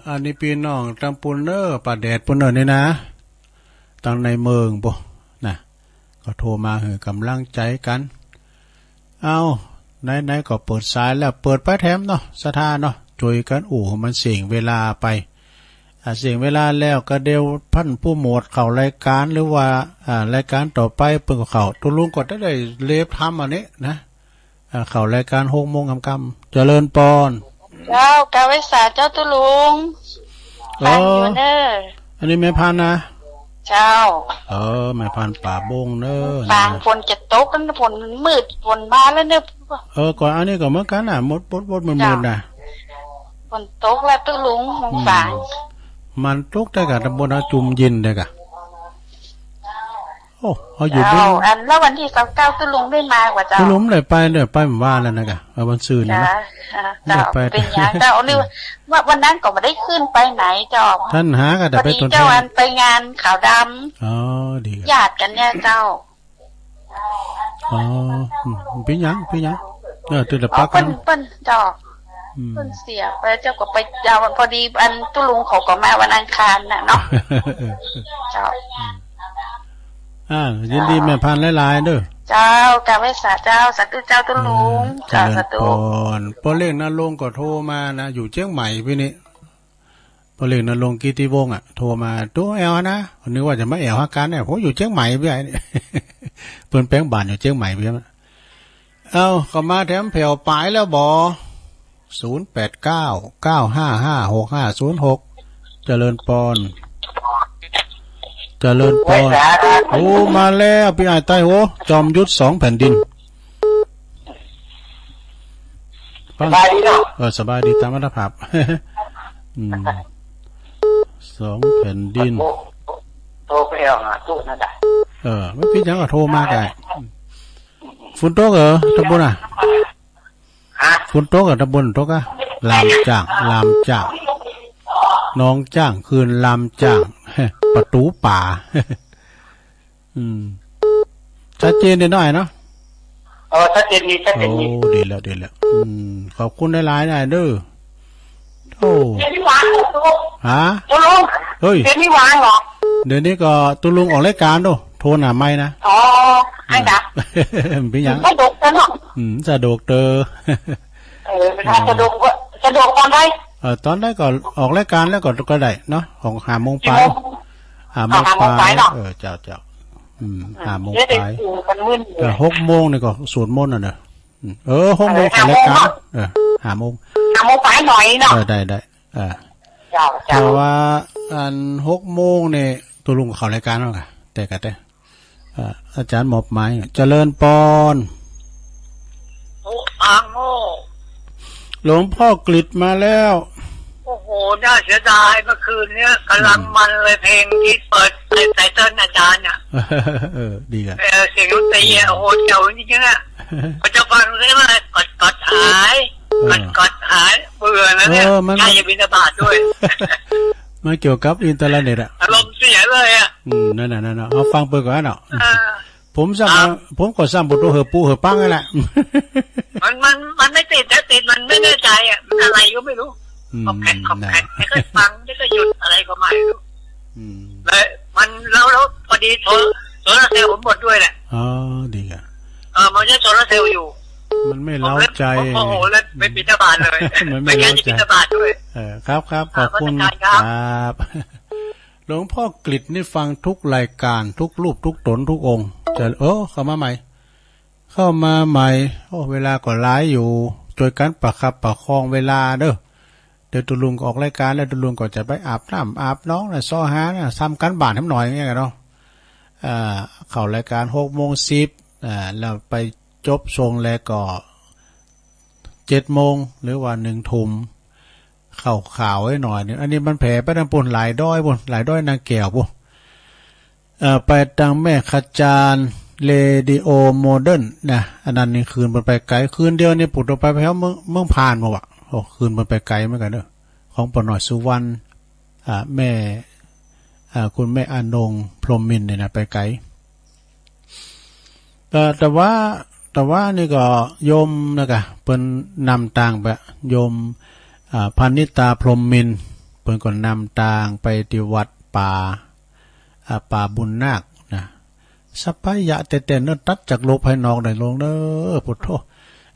A: อันนี้พี่น้องตำปุนเนอร์ป่าแดดปุนเนอร์นี่นะตั้งในเมืองปะนะก็โทรมาหือกำลังใจกันเอาไหนก็เปิดสายแล้วเปิดไปแถมเนาะสถานเนาะช่วยกันมันเสี่ยงเวลาไปเสี่ยงเวลาแล้วก็เดียวพันผู้หมวดเข้ารายการหรือว่ารายการต่อไปเปิดเข้าตุลุงก็ได้เล็บทำอันนี้นะเข้ารายการ6 โมงกำเจริญปอน
D: เจ้ากาไว้สาเจ้าตุลุงฟังอยู่เนอ
A: อันนี้แม่พันนะ
D: เจ้า
A: แม่พันป่าบงเน
D: บางฝนจะตกแล้วฝนมืดฝนมาแล้วเน
A: ก่อนอันนี้ก็เหมือนกันน่ะมดมืดน่ะ
D: ฝนตกแล้วตุลุงมองฝาง
A: มันตกได้กะตำบลจุมยินได้กะโอ้เขาอยู่
D: ด้วยอันแล้ววันที่29ตุลุงได้มากว่าเจ้า
A: ตุลุงได้ไปเหมือนว่าแล้วนะกะวันซื่นนะ
D: เจ้าเป็นอย่างเจ้านี่ว่าวันนั้นก็ไม่ได้ขึ้นไปไหนเจ้า
A: ท่านหาก็แต่ไปต้น
D: เจ้าอันไปงานขาวดำ
A: ดี
D: ญาติกันเนี่ยเจ้า
A: พี่ยังตื่นแต่ปัก
D: กันเปิ้นเจ้าเปิ้นเสียไปเจ้าก็ไปเจ้าพอดีอันตุลุงเขาก็มาวันอังคารน่ะเนาะเจ้า
A: ยินดีแม่พันหลายๆเด้อ
D: เจ้ากาไว้สาเจ้าสัตว์เจ้าตุลุง
A: เจ้าสัตว์พอเล่งนรงก็โทรมานะอยู่เชียงใหม่พี่นี่พอเล่งนรงกิติวงศ์โทรมาตัวแอลนะนึกว่าจะมาแอลฮักกันเนี่ยผมอยู่เชียงใหม่พี่ไอ้นี่เปิ้นแป้งบ้านอยู่เชียงใหม่พี่ก็มาแถมแผ่วปลายแล้วบ่0899555656เจริญปอนโอ้มาแล้วพี่ไอ้ใต้โหจอมยุทธ2 แผ่นดิน
B: สบายดีเนาะ
A: สบายดีตามอัตภาพ2 แผ่นดิน
B: โทรไปเอาหาตู้นั่นได้
A: ไม่พี่ยังก็โทรมาได้ฝุ่นโต๊ะเหรอตะบนฝุ่นโต๊ะกับตะบนโต๊ะลามจ่างน้องจ้างคืนลามจ่างประตูป่าชัดเจนหน่อยเนาะ
B: ชัดเจนนี่
A: โอ้ดีแล้วขอบคุณหลายๆนะเด้อโอ้
B: เดี๋ยวนี้วาง
A: ฮะ
B: ตุลุง
A: เฮ้ย
B: เดี๋ยวนี้วางเหรอ
A: เดี๋ยวนี้ก็ตุลุงออกรายการดูโทรหน้าไม้นะ
B: ไอ้ดัก
A: เป็นยัง
B: สะดวกเนาะ
A: สะดวก
B: ถ้าสะดวกตอนได้
A: ตอนได้ก็ออกรายการแล้วก็ได้เนาะของ5 โมงไป5 โมงไปเจ้า5 โมงไปแต่6 โมงนี่ก็สวดมนต์เนอะ6 โมงออกรายการ5 โมง
B: ไปหน่อยเนาะ
A: ได้แต่ว่าอัน6 โมงเนี่ยตัวลุงเข้ารายการแล้วค่ะแต่อาจารย์หมอบไม้เจริญปอนหลวงพ่อกฤษมาแล้ว
C: โอ้โหน่าเสียดายเมื่อคืนเนี้ยกำลังมันเลยเพลงที่เปิดไตเติ้ลอาจารย์อ่ะ
A: ดีกัน
C: เสียงดนตรีโอ้โหเจ๋วจริงๆอ่ะเขาจะฟังได้ไหมกดหายเบื่อแล้วเนี่ยใครจะบินบาตด้วย
A: มาเกี่ยวกับอินเทอร์เน็ตอ่ะ
C: อารมณ์เสียเลยอ่ะ
A: นั่นเอาฟังเปิดก่อนเนาะผมก็ซ้ำบทเหอปูเหอปังนั่นแหละ
C: มันไม่ติดมันไม่แน่ใจอ่ะมันอะไรก็ไม่รู้ขอบแขกไม่เคยฟังไม่เคยหยุดอะไรก็ไม่รู้เลยมันแล้วพอดีโซลาร์เซลล์ผมหมดด้วยแหละ
A: ดีอ่ะ
C: มันใช้โซลาร์เซลล์อยู่
A: มันไม่เล้าใจ
C: โอ้โหแล้วไม่บิณฑบาตเลย
A: ไม่
C: เล้าใจบิณฑบาตด้วย
A: ครับขอบคุณครับหลวงพ่อกฤษนี่ฟังทุกรายการทุกรูปทุกตนทุกองค์จะเข้ามาใหม่เวลาก็หลายอยู่ช่วยกันประคับประคองเวลาเดี๋ยวตุลุงออกรายการแล้วตุลุงก็จะไปอาบน้ำอาบน้องนะซ้อหานะทำกันบ้านทำหน่อยอย่างเงี้ยเนาะเข้ารายการ6 โมง 10แล้วไปจบทรงแล้วก็7 โมงหรือว่า1 ทุ่มข่าวไว้หน่อยนึงอันนี้มันแผ่ไปทางปุ่นหลายด้อยนางแก้วไปทางแม่ขจาร เรดิโอโมเดิร์นนะอันนั้นนี่คืนมันไปไกลคืนเดียวนี่ปุดออกไปแถวเมืองผ่านมาวะโอ้คืนมันไปไกลเหมือนกันเด้อของปนอยสุวรรณแม่คุณแม่อานงพรหมมินทร์เนี่ยนะไปไกลแต่ว่านี่ก็โยมนะกะเปิ้นนำต่างไปโยมพานิตาพรหมมินทร์เปิ้นก็นำต่างไปที่วัดป่าบุญนาคนะสัพพยะแต่เนื้อตัดจากโลกภายนอกได้ลงเด้อพุทโธ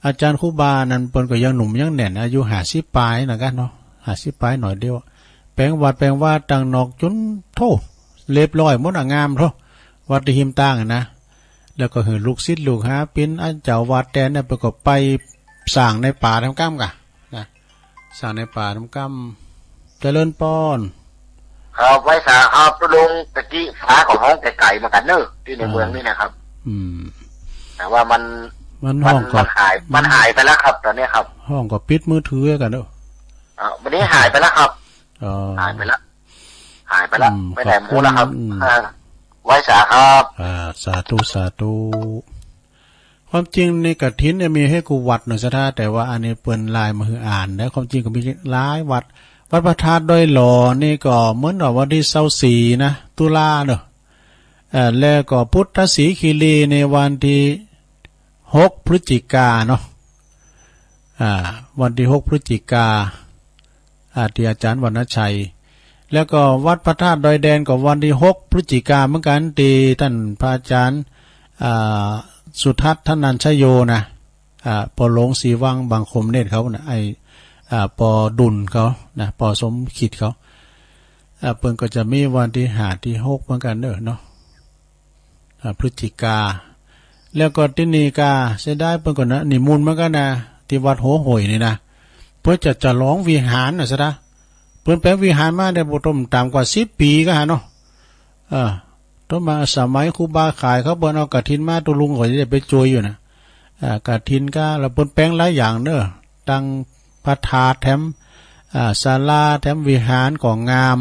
A: อาจารย์ครูบานั่นเปิ้นก็ยังหนุ่มยังแน่นอายุ50ปลายนะกันเนาะ50ปลายหน่อยเดียวแปลงวัดต่างนอกจนโธเรียบร้อยหมดงามโธวัดที่หิมต่างนะแล้วก็เห็นลูกศิษย์ลูกหาปิ้นอันเจ้าวัดแดนเนี่ยไปก็ไปสร้างในป่าทำกรรมกะนะสร้างในป่าทำกรรมเจริญปอน
B: ครับไว้สาครับลุงตะกี้ฟ้าของห้องไก่มากันเนอะที่ในเมืองนี่นะครับแต่ว่ามันห้องก็มันหายไปแล้วครับตอนนี้ครับ
A: ห้องก็ปิดมือถือกันเนอะ
B: วันนี้หายไปแล้วครับหายไปแล้วไม่ได้มูแล้วครับไว้สาครับ
A: สาธุความจริงในกฐินเนี่ยมีให้กูวัดหนึ่งสถาแต่ว่าอันนี้เปิ่นลายมาคืออ่านแล้วความจริงก็มีหลายวัดพระธาตุดอยหล่อนี่ก็เหมือนวันที่24นะตุลาเนอะแล้วก็พุทธศรีคีรีในวันที่6พฤศจิกาเนาะวันที่6พฤศจิกาที่อาจารย์วรรณชัยแล้วก็วัดพระธาตุดอยแดนก็วันที่6พฤศจิกาเหมือนกันที่ท่านพระอาจารย์สุทัศน์ธนัญชโยนะปอหลงศรีวังบางคมเนตรเขานะปอดุลเขานะปอสมขิดเขาเพิ่นก็จะมีวันที่5ที่6เหมือนกันเด้อเนาะพฤศจิกาแล้วก็ที่นี่กาเสียได้เพิ่นก็นะนิมนต์เหมือนกันนะที่วัดหัวห่วยนี่นะเพื่อจะร้องวิหารน่ะซะนะเพิ่นแปลงวิหารมาได้บ่ต้มตามกว่า10ปีก็หาเนาะต้นมาสมัยครูบาขายเขาเบิ่นเอากฐินมาตุลุงก็จะได้ไปจวยอยู่นะกฐินก็แล้วเพิ่นแปลงหลายอย่างเด้อตั้งพระธาตุแถมศาลาแถมวิหารของงาม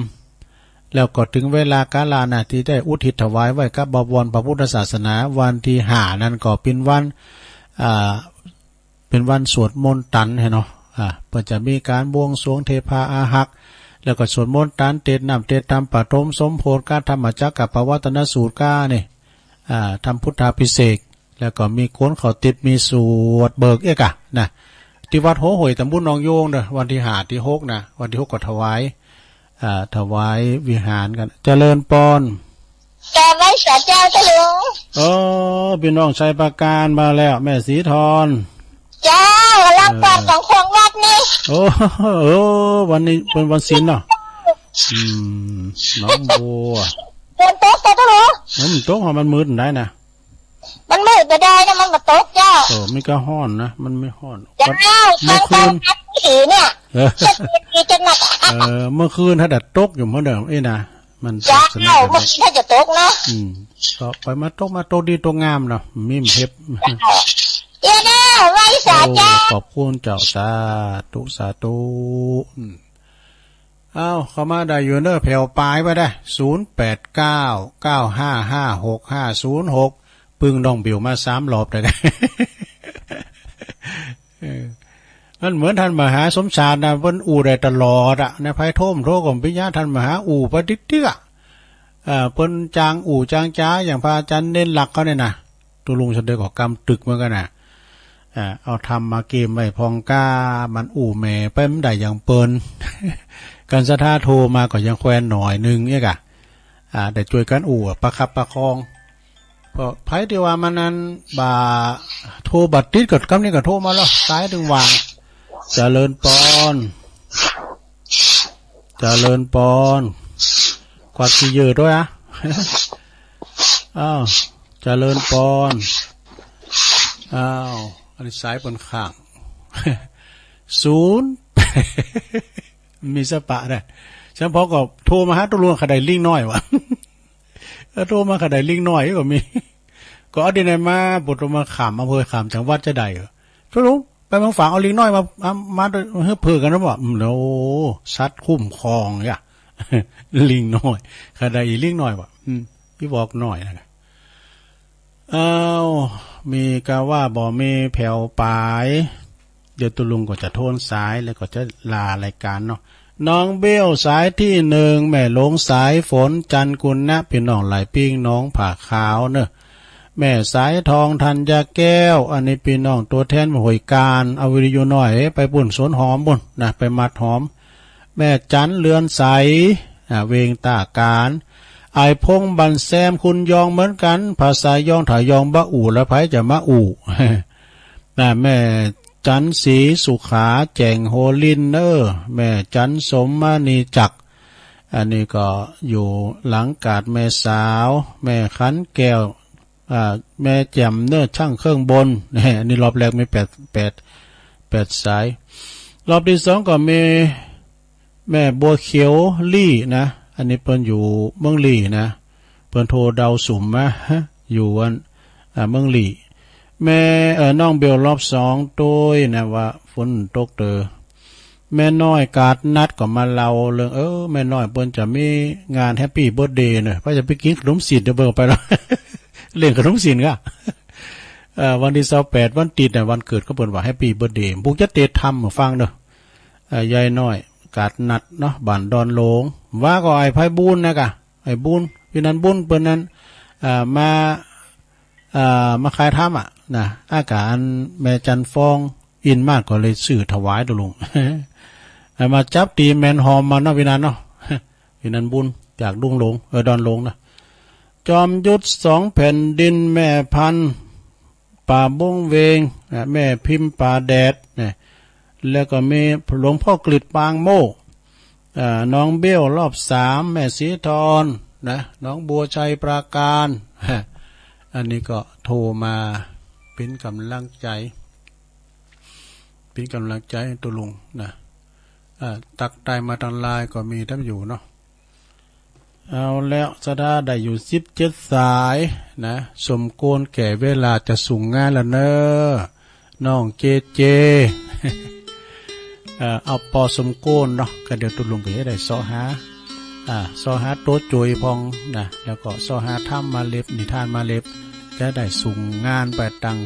A: แล้วก็ถึงเวลากาลนะที่ได้อุทิศถวายไว้กับบวรพระพุทธศาสนาวันที่5นั้นก็เป็นวันสวดมนต์ตันให้เนาะเพื่อจะมีการบวงสรวงเทพาอาหักแล้วก็สวดมนต์ตันเตดน้ำเตดธรรมปฐมสมโภชการธรรมจักกับปวัตนสูตรก้านี่ทำพุทธาภิเษกแล้วก็มีโกนเขาติดมีสวดเบิกเอกะนะที่วัดหัวห่วยตำบลหนองโยงเด้อวันที่5ที่6นะวันที่6ก็ถวายวิหารกันเจริญปอน
D: แกไว้สาเจ้าตะลุง
A: พี่น้องชัยประการมาแล้วแม่สีทอน
D: จ้ารับปากของคงวัดนี่
A: วันนี้เป็นวันศีลเนาะน้องบัว
D: เดินโต๊ะตะลุง
A: มันโต๊ะมันมืดได้นะ
D: มันมืดไปได้นะมันมาโต๊ะเจ้า
A: ไม่ก็ห้อนนะมันไม่ห้อน
D: เจ้าเมื่อคืนเนี่ยจะหนัก
A: เมื่อคืนถ้าดัดตกอยู่เมื่อเดิมนะมัน
D: เจ้าเมื่อคืนถ้าจะตกนะ
A: ก็ไปมาตกดีตกงามเนาะมีมเพชร
D: เจ้าเนี่ยไว้สาเจ้า
A: ขอบคุณเจ้าสาธุเข้ามาได้อยู่เนอะแผ่วปลายไปได้0899555656ปึ้งน้องบิวมา3รอบได้มันเหมือนท่านมหาสมชาตินะเพิ่นอู่ได้ตลอดในภัยโทมโทกมปิญญาท่านมหาอู่ปฏิเตื้อเพิ่นจางอู่จางจ้าอย่างพระอาจารย์เน้นหลักเขาเนี่ยนะตัวลุงเสด็จของกรรมตึกเหมือนกันนะเอาทำมาเกมไว้พองก้ามันอู่แม่ไปมันได้อย่างเปิ้นกันสะท่าโทรมาก็ยังแควนหน่อยนึงเนี่ยกะแต่ช่วยกันอู่ประคับประคองเพราะไผที่ว่ามันนั้นบ่าโทรบัดติดกับกำนี่ก็โทรมาแล้วสายถึงวางเจริญปอนกวาดขี้เยอะด้วยเจริญปอนอันนี้สายบนข้าง0มีสปะได้ฉันพอก็โทรมาหาตัวลุงขดายลิงน้อยวะโทรมาขดายลิงน้อยก็มีก็เอาดีไหนมาบุตรมาขำอำเภอขำจังหวัดจะได้เหรอตัวลุงไปบางฝั่งเอาลิงน้อยมาเฮือเพื่อกันนะบอกโอ้ซัดคุ้มครองอ่ะลิงน้อยขดายลิงน้อยวะพี่บอกน้อยนะ มีกะว่าบ่มีแผ่วปลายเดี๋ยวตุลุงก็จะโทนสายแล้วก็จะลารายการเนาะน้องเบี้ยวสายที่หนึ่งแม่ลงสายฝนจันกุลนะพี่น้องไหลปิ้งน้องผ่าขาวเนอะแม่สายทองธัญแก้วอันนี้พี่น้องตัวแทนหวยการเอาวิดีโอหน่อยไปปุ่นสวนหอมบุ่นนะไปมัดหอมแม่จันเลือนใสเวงตาการไอพงบันแซมคุณยองเหมือนกันภาษายองถ่ายองบะอู่แล้วไผจะมาอู่ แม่จันสีสุขาแจงโฮลินเนอร์แม่จันสมมานีจักอันนี้ก็อยู่หลังกาดแม่สาวแม่ขันแก้วแม่แจ่มเนอร์ช่างเครื่องบนอันนี้รอบแรกมีแปดสายรอบที่สองก็มีแม่บัวเขียวลี่นะอันนี้เปิ้นอยู่เมืองลี่นะเปิ้นโทรดาวสุ่มมาอยู่วันเมืองลี่แม่น้องเบลรอบสองโดยนะว่าฝนตกแม่น้อยกาดนัดก็มาเล่าเรื่องแม่น้อยเปิ้นจะมีงานแฮปปี้เบิร์ธเดย์เนอะเพราะจะไปกินขนมจีนเดี๋ยวเบิ่งไปแล้ว เล่นขนมจีนก็วันที่28วันติดน่ะวันเกิดก็เปิ้นว่าแฮปปี้เบิร์ธเดย์บุกจะเตะทำฟังเด้อยายน้อยกาดนัดเนาะบ้านดอนโลงว่าก็ไอ้ไผบุญนะกะไอ้บุญพี่นั้นบุญเปิ้นนั้นมาขายทำนะอาการแม่จันฟองอินมากก็เลยสื่อถวายตัวลุง มาจับตีแมนหอมมาเนาะวินันเนาะ วินันบุญจากดุงหลงดอนหลงนะจอมยุทธ2 แผ่นดินแม่พันป่าบงเวงแม่พิมพ์ป่าแดดเนี่ยแล้วก็มีหลวงพ่อกฤษปางโมน้องเบี้ยวรอบ3แม่สีทรนะน้องบัวชัยปราการอันนี้ก็โทรมาเป็นกำลังใจตัวลุงนะตักได้มาทางไลน์ก็มีทั้งอยู่เนาะเอาแล้วสดาได้อยู่17สายนะสมควรแก่เวลาจะส่งงานแล้วเนอะน้องเจ เอาพอสมควรเนาะก็เดี๋ยวตัวลุงก็จะได้ซอหาโต๊ะจุยพองนะแล้วก็ซอหาถ้ำมาเล็บนิทานมาเล็บจะได้ส่งงานไปตัง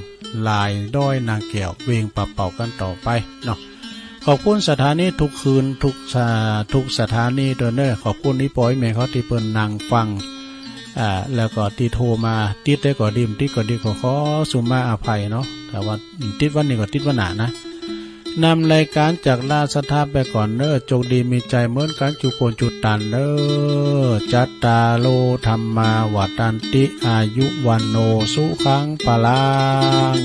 A: ลายด้อยนางแก้วเวงปะเป่ากันต่อไปเนาะขอบคุณสถานีทุกคืนทุกสถานีด้วยเนอะขอบคุณนี่ปอยแม่เขาที่เปิ้นนั่งฟังแล้วก็ที่โทรมาติดได้ก็ดิมติดก็ดีก็ขอสุมาอภัยเนาะแต่ว่าติดวันนี้ก็ติดวันหน้านะนำรายการจากลาสถาไปก่อนเนอะจงดีมีใจเหมือนกันจุโกนจุตันเนอะจัตตาโลธรรมาวัตันติอายุวันโนสุขังปะลัง